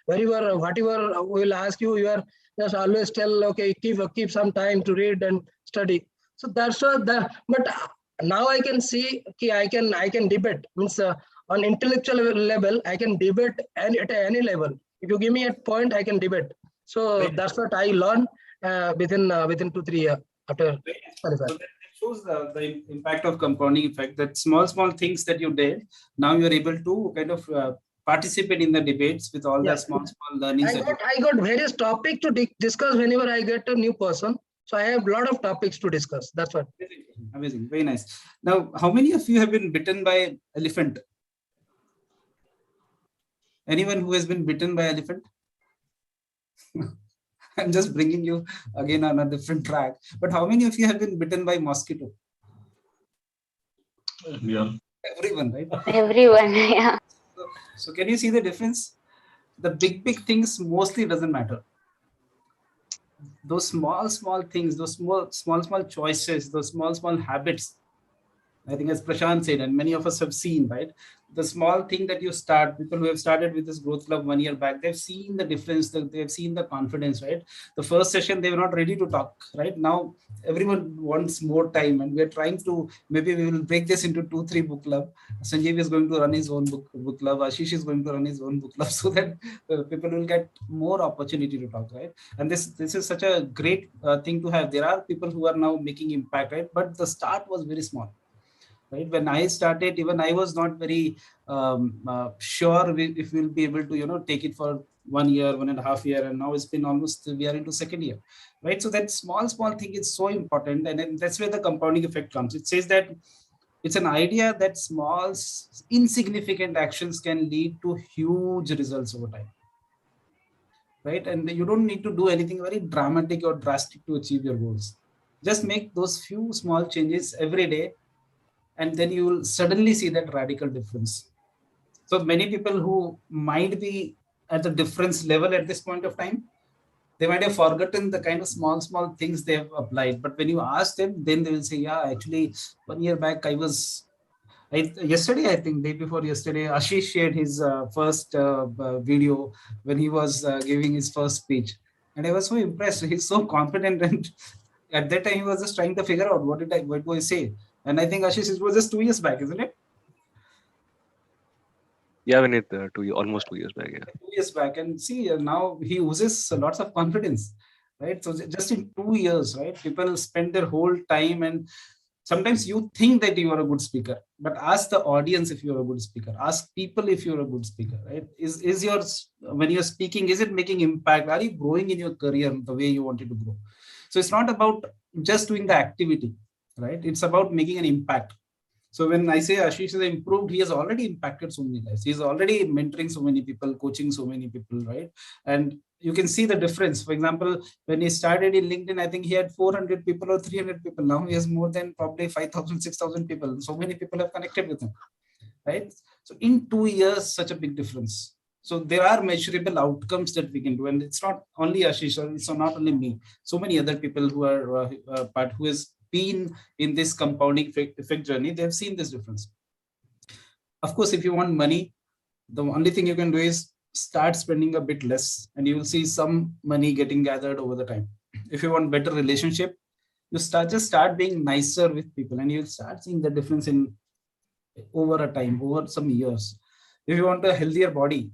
Whatever will ask you, you are just always tell, okay, keep some time to read and study. So that's what the, but now I can see, I can debate, means on intellectual level, I can debate at any level. If you give me a point, I can debate. So that's what I learned within 2-3 years after qualifying. So that shows the impact of compounding effect, that small things that you did, now you're able to kind of participate in the debates with all the small learnings. I got various topics to discuss whenever I get a new person. So I have a lot of topics to discuss. That's what. Amazing. Very nice. Now, how many of you have been bitten by elephant? Anyone who has been bitten by elephant? I'm just bringing you again on a different track. But how many of you have been bitten by mosquito? Yeah. Everyone, right? Everyone, yeah. So can you see the difference? The big things mostly doesn't matter. Those small things, those small choices, those small habits, I think as Prashant said, and many of us have seen, right? The small thing that you start, people who have started with this growth club 1 year back, they've seen the difference, they've seen the confidence, right? The first session, they were not ready to talk, right? Now, everyone wants more time, and we're trying to, maybe we will break this into 2-3 book club. Sanjeev is going to run his own book club. Ashish is going to run his own book club, so that people will get more opportunity to talk, right? And this is such a great thing to have. There are people who are now making impact, right? But the start was very small. Right, when I started, even I was not very sure if we'll be able to take it for 1 year, 1.5 years, and now it's been almost, we are into second year, right? So that small thing is so important, and then that's where the compounding effect comes. It says that it's an idea that small insignificant actions can lead to huge results over time, right? And you don't need to do anything very dramatic or drastic to achieve your goals. Just make those few small changes every day, and then you will suddenly see that radical difference. So many people who might be at the difference level at this point of time, they might have forgotten the kind of small things they have applied. But when you ask them, then they will say, yeah, actually 1 year back, yesterday, I think day before yesterday, Ashish shared his first video when he was giving his first speech. And I was so impressed. He's so confident, and at that time he was just trying to figure out what do I say. And I think, Ashish, it was just 2 years back, isn't it? Yeah, when it almost 2 years back. Yeah. 2 years back, and see, now he uses lots of confidence, right? So just in 2 years, right? People spend their whole time, and sometimes you think that you are a good speaker, but ask the audience if you are a good speaker. Ask people if you are a good speaker, right? Is yours, when you're speaking, is it making impact? Are you growing in your career the way you wanted to grow? So it's not about just doing the activity, right? It's about making an impact. So when I say Ashish has improved, he has already impacted so many lives. He's already mentoring so many people, coaching so many people, right? And you can see the difference. For example, when he started in LinkedIn, I think he had 400 people or 300 people. Now he has more than probably 5,000, 6,000 people. So many people have connected with him, right? So in 2 years, such a big difference. So there are measurable outcomes that we can do. And it's not only Ashish, or it's not only me. So many other people who are who has been in this compounding effect journey, they've seen this difference. Of course, if you want money, the only thing you can do is start spending a bit less, and you will see some money getting gathered over the time. If you want better relationship, you just start being nicer with people, and you'll start seeing the difference in over a time, over some years. If you want a healthier body,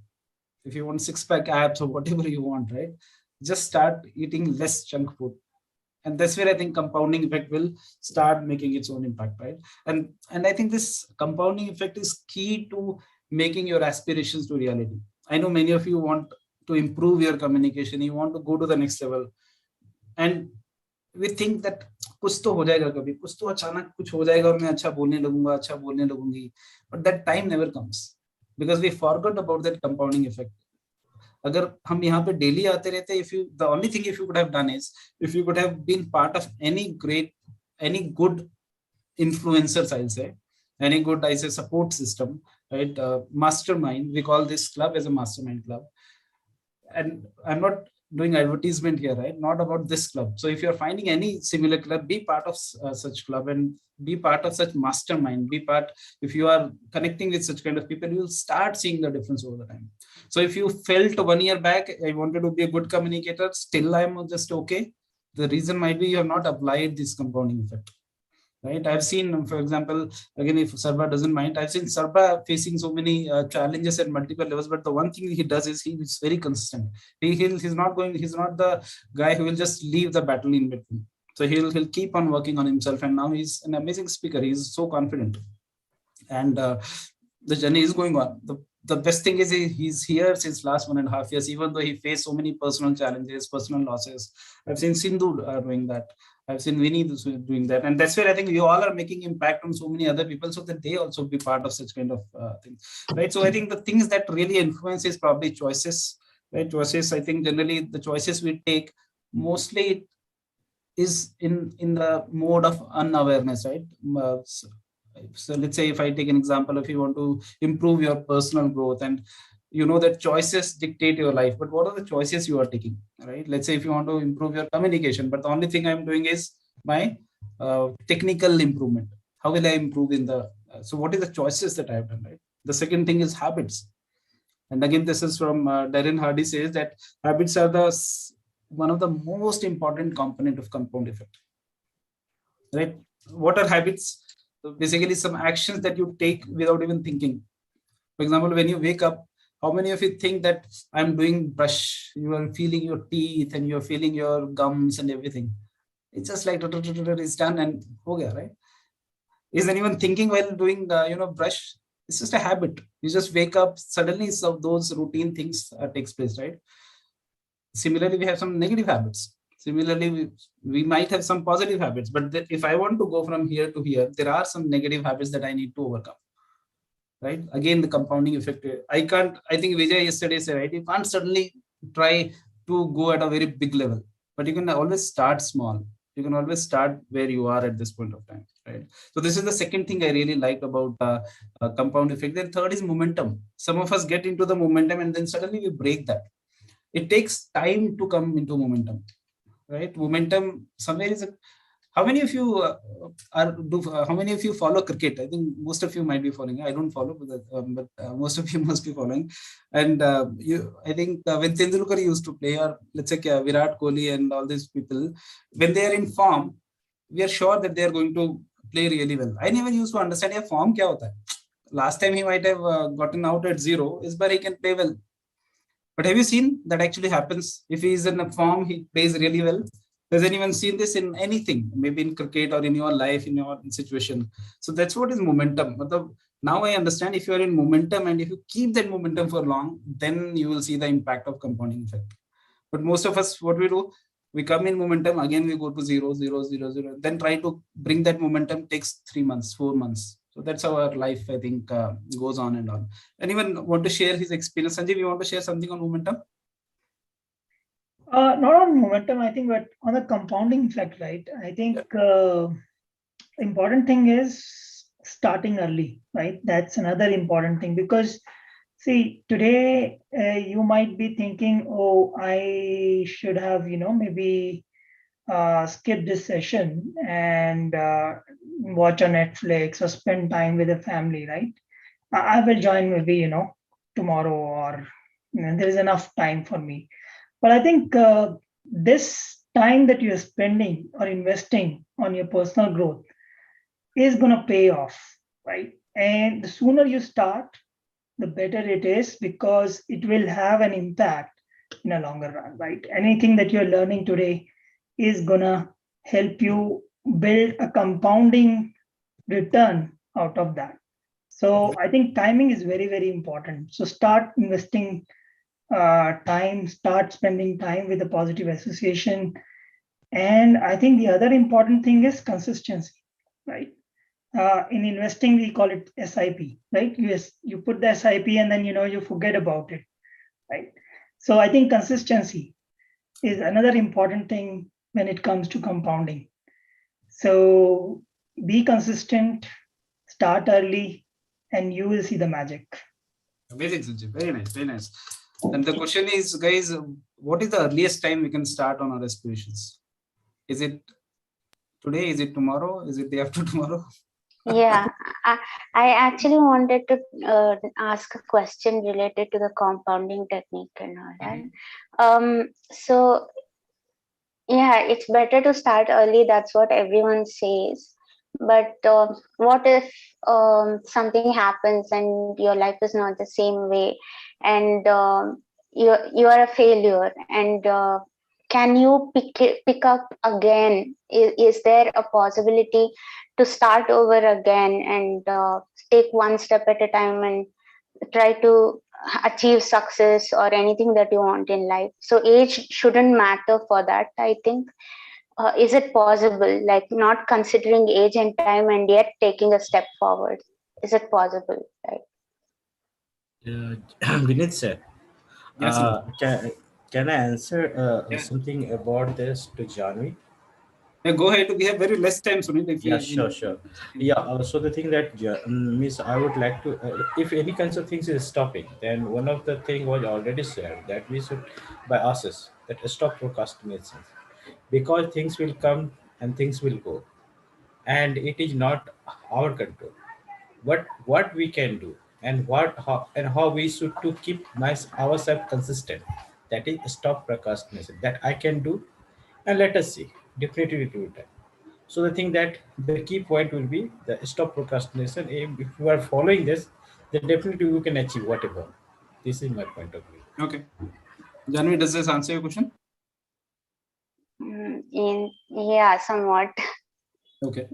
if you want 6-pack abs or whatever you want, right? Just start eating less junk food. And that's where I think compounding effect will start making its own impact, right? And I think this compounding effect is key to making your aspirations to reality. I know many of you want to improve your communication, you want to go to the next level, and we think that कुछ तो हो जाएगा कभी, कुछ तो अचानक कुछ हो जाएगा और मैं अच्छा बोलने लगूंगा, अच्छा बोलने लगूंगी. But that time never comes because we forgot about that compounding effect. अगर हम यहाँ पे डेली आते रहते, if you, the only thing if you could have done is, if you could have been part of any good influencers, I'll say, any good, I say, support system, right? Mastermind, we call this club as a mastermind club. And I'm not doing advertisement here, right? Not about this club. So if you're finding any similar club, be part of such club and be part of such mastermind. If you are connecting with such kind of people, you'll start seeing the difference over the time. So if you felt 1 year back, I wanted to be a good communicator, still I'm just okay. The reason might be you have not applied this compounding effect. right? I've seen, for example, again, if Sarba doesn't mind, I've seen Sarba facing so many challenges at multiple levels, but the one thing he does is he is very consistent. He's not the guy who will just leave the battle in between. So he'll keep on working on himself, and now he's an amazing speaker. He's so confident, and the journey is going on. The best thing is he's here since last 1.5 years, even though he faced so many personal challenges, personal losses. I've seen Sindhu doing that. I've seen Vinny doing that. And that's where I think we all are making impact on so many other people so that they also be part of such kind of things, right? So I think the things that really influence is probably choices, right? Choices, I think generally the choices we take mostly is in the mode of unawareness, right? So let's say if I take an example, if you want to improve your personal growth and you know that choices dictate your life, but what are the choices you are taking, right? Let's say if you want to improve your communication, but the only thing I'm doing is my technical improvement. How will I improve in the, so what is the choices that I have done, right? The second thing is habits. And again, this is from Darren Hardy says that habits are one of the most important component of compound effect, right? What are habits? So basically some actions that you take without even thinking. For example, when you wake up, how many of you think that I'm doing brush, you are feeling your teeth and you're feeling your gums and everything? It's just like it's done and okay, right? Is anyone thinking while doing brush? It's just a habit. You just wake up, suddenly some of those routine things takes place, right? Similarly, we have some negative habits. Similarly, we might have some positive habits, but if I want to go from here to here, there are some negative habits that I need to overcome, right? Again, the compounding effect. I think Vijay yesterday said, right? You can't suddenly try to go at a very big level, but you can always start small. You can always start where you are at this point of time, right? So this is the second thing I really like about compound effect. Then third is momentum. Some of us get into the momentum and then suddenly we break that. It takes time to come into momentum, right? Momentum somewhere is how many of you how many of you follow cricket? I think most of you might be following. I don't follow, but most of you must be following. And I think when Tendulkar used to play, or let's say Virat Kohli and all these people, when they are in form, we are sure that they are going to play really well. I never used to understand a form kya hota hai. Last time he might have gotten out at 0, is but he can play well. But have you seen that actually happens? If he is in a form, he plays really well. Has anyone seen this in anything? Maybe in cricket or in your life, in your situation. So that's what is momentum. Now I understand if you are in momentum and if you keep that momentum for long, then you will see the impact of compounding effect. But most of us, what we do, we come in momentum, again we go to 0, 0, 0, 0. Then try to bring that momentum, takes 3 months, 4 months. So that's how our life, I think, goes on and on. Anyone want to share his experience? Sanjeev, you want to share something on momentum? Not on momentum, I think, but on the compounding effect, right? I think important thing is starting early, right? That's another important thing, because see, today you might be thinking, oh, I should have, maybe skip this session and watch on Netflix or spend time with the family, right? I will join maybe, tomorrow, or there is enough time for me. But I think this time that you're spending or investing on your personal growth is going to pay off, right? And the sooner you start, the better it is, because it will have an impact in a longer run, right? Anything that you're learning today is going to help you build a compounding return out of that. So I think timing is very, very important. So start investing time, start spending time with a positive association. And I think the other important thing is consistency, right? In investing, we call it SIP, right? You put the SIP and then, you forget about it, right? So I think consistency is another important thing when it comes to compounding. So be consistent, start early, and you will see the magic. Amazing, Sanjeev. Very nice, very nice. And the question is, guys, what is the earliest time we can start on our aspirations? Is it today? Is it tomorrow? Is it day after tomorrow? Yeah, I actually wanted to ask a question related to the compounding technique and all that. So yeah, it's better to start early. That's what everyone says. But what if something happens and your life is not the same way, and you are a failure, and can you pick up again? Is there a possibility to start over again and take one step at a time and try to achieve success or anything that you want in life? So age shouldn't matter for that, I think. Is it possible, like not considering age and time and yet taking a step forward? Is it possible, right? Vinit sir, Yes, Sunil. can I answer Yeah. something about this to Janvi? Yeah, go ahead. We have very less time, Sunil. If Yeah, we, sure. Yeah, so the thing that Miss, I would like to, if any kinds of things is stopping, then one of the thing was already said that we should, by us, that stop procrastination, because things will come and things will go, and it is not our control. What we can do and how we should to keep ourselves consistent. That is stop procrastination. That I can do, and let us see. Definitely it will do that. So the thing that the key point will be the stop procrastination. If you are following this, then definitely you can achieve whatever. This is my point of view. Okay. Janvi, does this answer your question? Yeah, somewhat. Okay.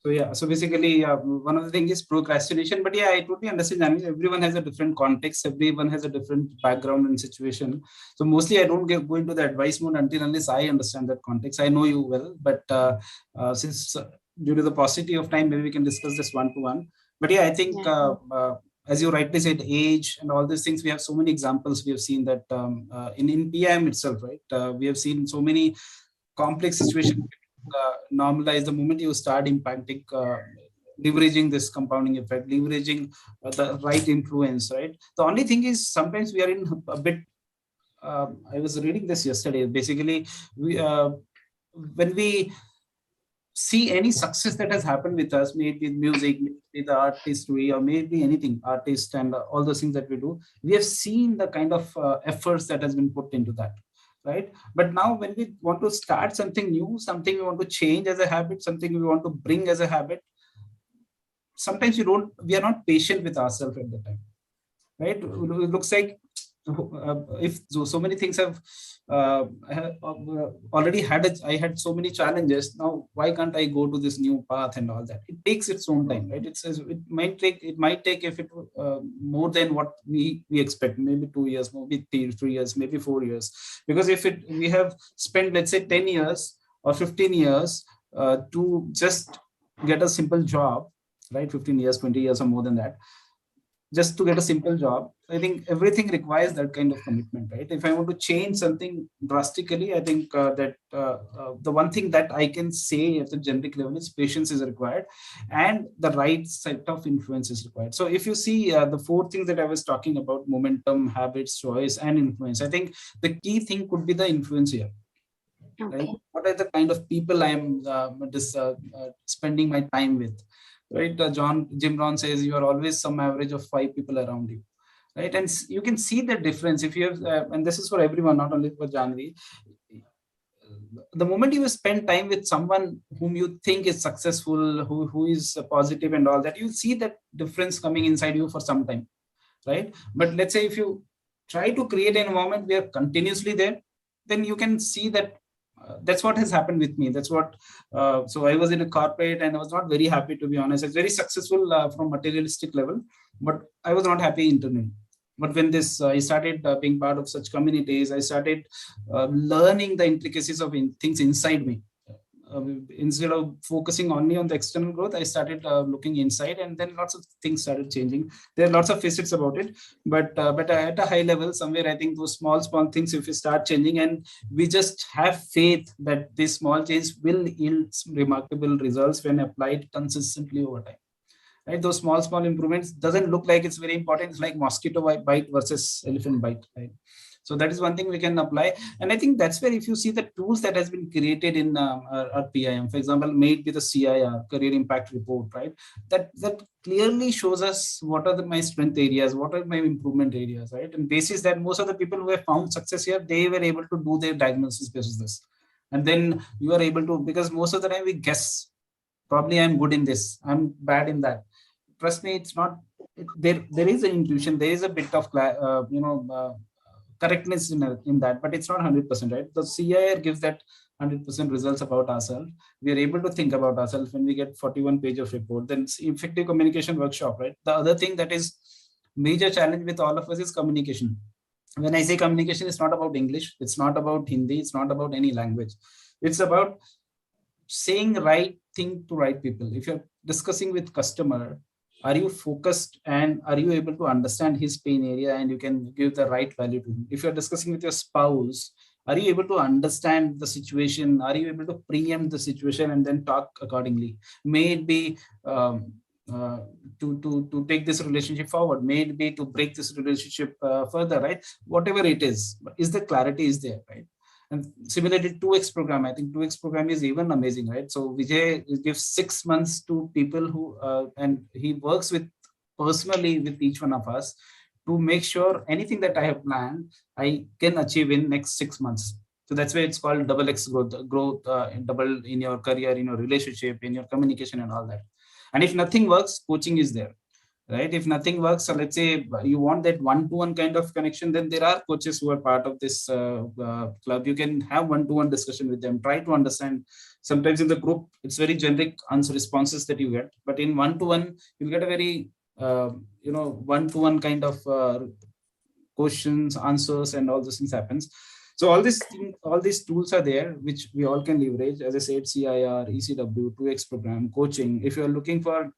So yeah, so basically, one of the things is procrastination. But yeah, I totally understand. I mean, everyone has a different context. Everyone has a different background and situation. So mostly, I don't go into the advice mode unless I understand that context. I know you well, but since due to the paucity of time, maybe we can discuss this one-to-one. But yeah, I think as you rightly said, age and all these things, we have so many examples. We have seen that in PIM itself, right? We have seen so many complex situations normalize the moment you start impacting, leveraging this compounding effect, leveraging the right influence, right? The only thing is sometimes we are in a bit, I was reading this yesterday, basically, when we see any success that has happened with us, maybe with music, maybe the artistry, or maybe anything, artist and all those things that we do, we have seen the kind of efforts that has been put into that, right? But now when we want to start something new, something we want to change as a habit, something we want to bring as a habit, sometimes we are not patient with ourselves at the time, right? It looks like if so many things have already I had so many challenges. Now why can't I go to this new path and all that? It takes its own time, right? It might take if it more than what we expect, maybe 2 years, maybe 3 years, maybe 4 years. Because if we have spent, let's say, 10 years or 15 years to just get a simple job, right? 15 years, 20 years, or more than that, just to get a simple job. I think everything requires that kind of commitment, right? If I want to change something drastically, I think that the one thing that I can say at the generic level is patience is required, and the right set of influence is required. So if you see the 4 things that I was talking about: momentum, habits, choice, and influence, I think the key thing could be the influence here. Okay. Right? What are the kind of people I am spending my time with? Right? Jim Rohn says you are always some average of 5 people around you, right? And you can see the difference if you have, and this is for everyone, not only for Janvi. The moment you spend time with someone whom you think is successful, who is positive and all that, you see that difference coming inside you for some time, right? But let's say if you try to create an environment where continuously there, then you can see that that's what has happened with me. That's what so I was in a corporate and I was not very happy, to be honest. It's very successful from materialistic level, but I was not happy internally. But when I started being part of such communities, I started learning the intricacies of things inside me. Instead of focusing only on the external growth, I started looking inside, and then lots of things started changing. There are lots of facets about it, but at a high level, somewhere I think those small things, if we start changing, and we just have faith that this small change will yield remarkable results when applied consistently over time. Right? Those small improvements doesn't look like it's very important. It's like mosquito bite versus elephant bite, right? So that is one thing we can apply. And I think that's where, if you see the tools that has been created in our PIM, for example, made with the CIR, Career Impact Report, right? That clearly shows us what are my strength areas, what are my improvement areas, right? And basis that most of the people who have found success here, they were able to do their diagnosis basis this. And then you are able to, because most of the time we guess, Probably I'm good in this, I'm bad in that. Trust me, it's not. There is an intuition, there is a bit of correctness in that, but it's not 100%, right? The CIR gives that 100% results about ourselves. We are able to think about ourselves when we get 41 page of report. Then effective communication workshop, right? The other thing that is major challenge with all of us is communication. When I say communication, it's not about English, it's not about Hindi, it's not about any language. It's about saying right thing to right people. If you're discussing with customer, are you focused and are you able to understand his pain area and you can give the right value to him? If you're discussing with your spouse, are you able to understand the situation? Are you able to preempt the situation and then talk accordingly? May it be to take this relationship forward, may it be to break this relationship further, right? Whatever it is the clarity is there, right? And similarly, 2x program, I think 2x program is even amazing, right? So Vijay gives 6 months to people who, and he works with personally with each one of us to make sure anything that I have planned, I can achieve in next 6 months. So that's why it's called double X growth, double in your career, in your relationship, in your communication and all that. And if nothing works, coaching is there. Right? If nothing works, so let's say you want that one-to-one kind of connection, then there are coaches who are part of this club. You can have one-to-one discussion with them, try to understand. Sometimes in the group, it's very generic answer responses that you get, but in one-to-one, you get a very, one-to-one kind of questions, answers, and all those things happens. So all these tools are there, which we all can leverage. As I said, CIR, ECW, 2X program, coaching. If you're looking for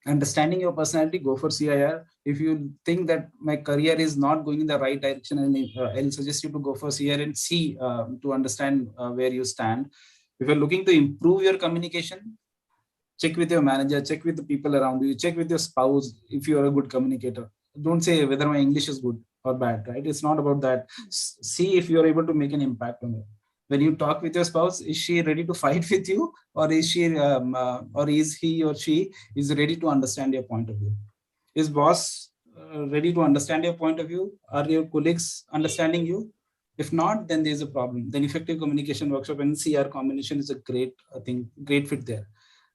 understanding your personality, go for CIR. If you think that my career is not going in the right direction, and I'll suggest you to go for CIR and see to understand where you stand. If you're looking to improve your communication, check with your manager, check with the people around you, check with your spouse if you are a good communicator. Don't say whether my English is good or bad, right? It's not about that. See if you're able to make an impact on it. When you talk with your spouse, is she ready to fight with you, or is she or is he or she is ready to understand your point of view? Is boss ready to understand your point of view? Are your colleagues understanding you? If not, then there's a problem. Then effective communication workshop and CR combination is a great thing, great fit there.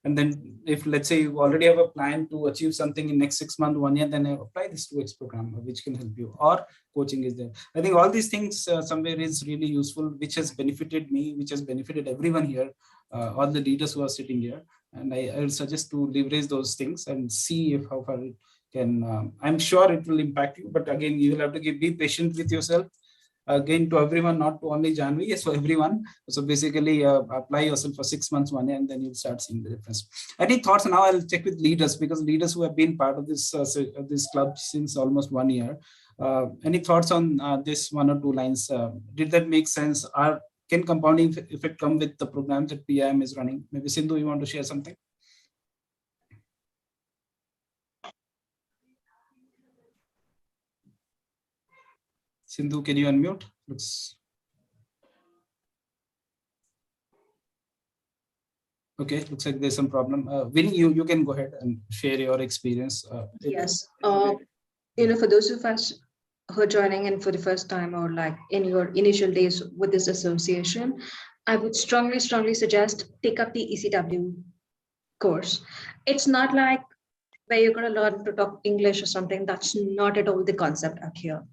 And then if let's say you already have a plan to achieve something in next 6 months, 1 year, then apply this 2X program, which can help you, or coaching is there. I think all these things somewhere is really useful, which has benefited me, which has benefited everyone here, all the leaders who are sitting here. And I would suggest to leverage those things and see if how far it can, I'm sure it will impact you, but again, you will have to be patient with yourself. Again, to everyone, not to only Janvi, yes, for everyone. So basically, apply yourself for 6 months, 1 year, and then you'll start seeing the difference. Any thoughts? Now I'll check with leaders, because leaders who have been part of this club since almost 1 year. Any thoughts on this 1 or 2 lines? Did that make sense? Or can compounding effect come with the program that PIM is running? Maybe Sindhu, you want to share something? Sindhu, can you unmute? Okay, looks like there's some problem. Vinny, you can go ahead and share your experience. Yes. For those of us who are joining in for the first time, or like in your initial days with this association, I would strongly suggest take up the ECW course. It's not like where you're going to learn to talk English or something. That's not at all the concept out here.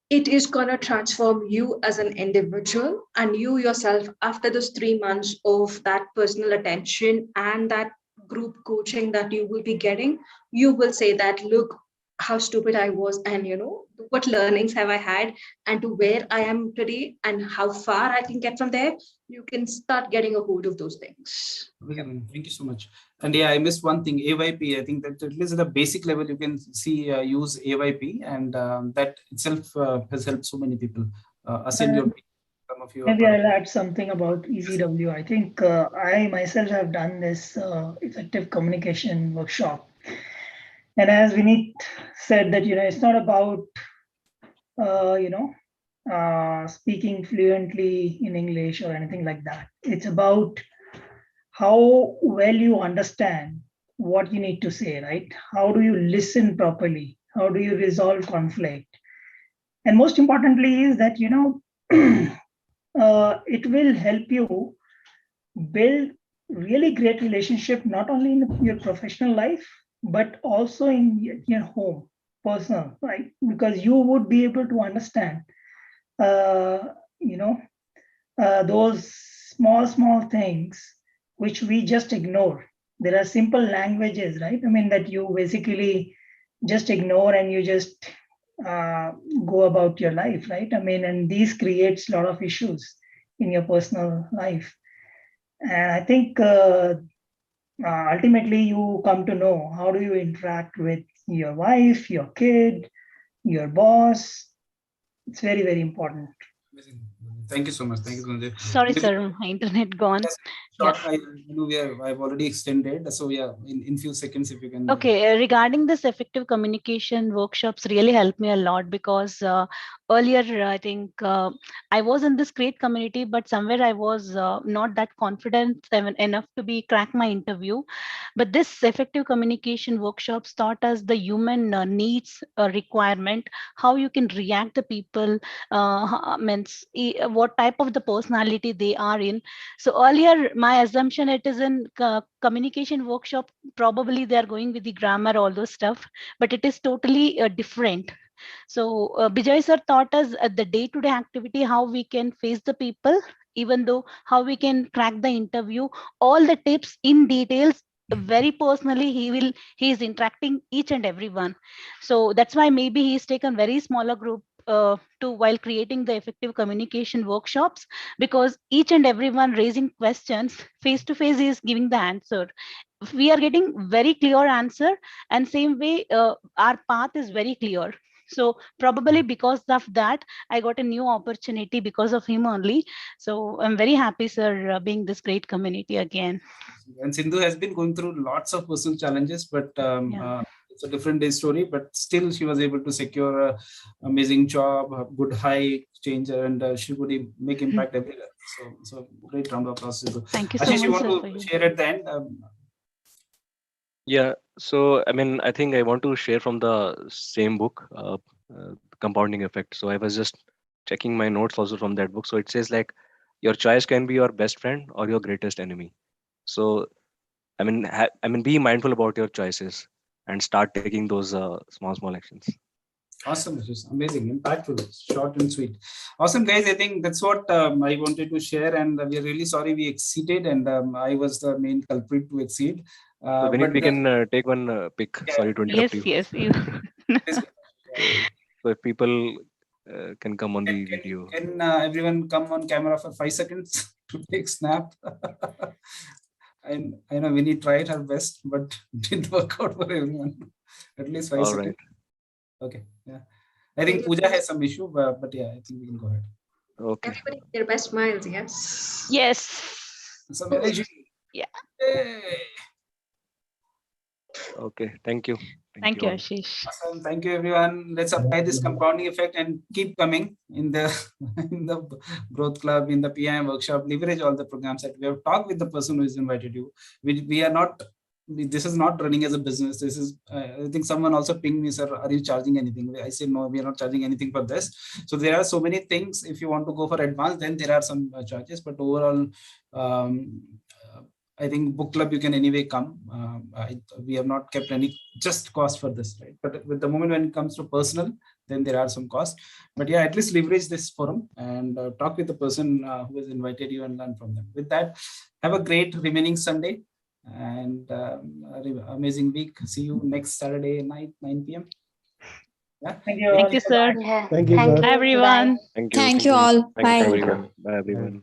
It is going to transform you as an individual, and you yourself, after those 3 months of that personal attention and that group coaching that you will be getting, you will say that, look, how stupid I was, and what learnings have I had, and to where I am today, and how far I can get from there. You can start getting a hold of those things. Thank you so much. And yeah, I missed one thing, AYP. I think that at least at the basic level, you can see use AYP, and that itself has helped so many people. Some of you maybe I'll add something about ECW. I think I myself have done this effective communication workshop. And as Vineet said that, it's not about, speaking fluently in English or anything like that. It's about how well you understand what you need to say, right? How do you listen properly? How do you resolve conflict? And most importantly is that, it will help you build really great relationship, not only in your professional life, but also in your home, personal, right? Because you would be able to understand, you know, those small things which we just ignore. There are simple languages, right? I mean, that you basically just ignore and you just go about your life, right? I mean, and these creates a lot of issues in your personal life. And I think ultimately you come to know how do you interact with your wife, your kid, your boss. It's very, very important. Thank you so much. Thank you, Sanjay. Sorry, sir, my internet gone. Yes, short. I know I've already extended. So yeah, in few seconds, if you can. Okay, regarding this effective communication workshops really helped me a lot because earlier I think I was in this great community, but somewhere I was not that confident enough to be crack my interview. But this effective communication workshops taught us the human needs requirement, how you can react to people, means what type of the personality they are in. So earlier my assumption it is in communication workshop, probably they are going with the grammar, all those stuff, but it is totally different. So Bijay sir taught us the day-to-day activity, how we can face the people, even though how we can crack the interview, all the tips in details, very personally he is interacting each and everyone. So that's why maybe he's taken very smaller group to while creating the effective communication workshops, because each and everyone raising questions face to face is giving the answer. We are getting very clear answer, and same way our path is very clear. So probably because of that I got a new opportunity because of him only. So I'm very happy, sir, being this great community again. And Sindhu has been going through lots of personal challenges, but it's a different day story. But still, she was able to secure a amazing job, a good high change, and she would make impact everywhere. So great round of applause, Sindhu. Thank you so Ashish, much, you sir, want for to you. share at the end? Yeah, so I mean, I think I want to share from the same book, Compounding Effect. So I was just checking my notes also from that book. So it says like your choice can be your best friend or your greatest enemy. So I mean, be mindful about your choices and start taking those small actions. Awesome, Ashish. Amazing, impactful, short and sweet. Awesome, guys. I think that's what I wanted to share, and we're really sorry we exceeded, and I was the main culprit to exceed. So Vinit, we can take one pick. Yeah. Sorry to interrupt you. Yes, you. So if people can come on the video. Can everyone come on camera for 5 seconds to take snap? I know Vinny tried her best, but didn't work out for everyone. At least 5 All seconds. right. Okay. Yeah. I think Pooja has some issue, but yeah, I think we can go ahead. Okay. Everybody, their best smiles, yes. Yes. Some energy. Yeah. Yay. Okay. Thank you. Thank you, all. Ashish. Awesome. Thank you, everyone. Let's apply this compounding effect and keep coming in the in the growth club, in the PIM workshop. Leverage all the programs that we have. Talked with the person who has invited you. We are not. This is not running as a business. This is. I think someone also pinged me, sir. Are you charging anything? I said no. We are not charging anything for this. So there are so many things. If you want to go for advanced, then there are some charges. But overall. I think book club you can anyway come. We have not kept any just cost for this, right? But with the moment when it comes to personal, then there are some costs. But yeah, at least leverage this forum and talk with the person who has invited you and learn from them. With that, have a great remaining Sunday and amazing week. See you next Saturday night, 9 p.m. Yeah. Thank you. Thank you, sir. Yeah. Thank you, Thank sir. you. Everyone. Thank you. Thank you all. Thank you, Bye. everyone. Bye, everyone.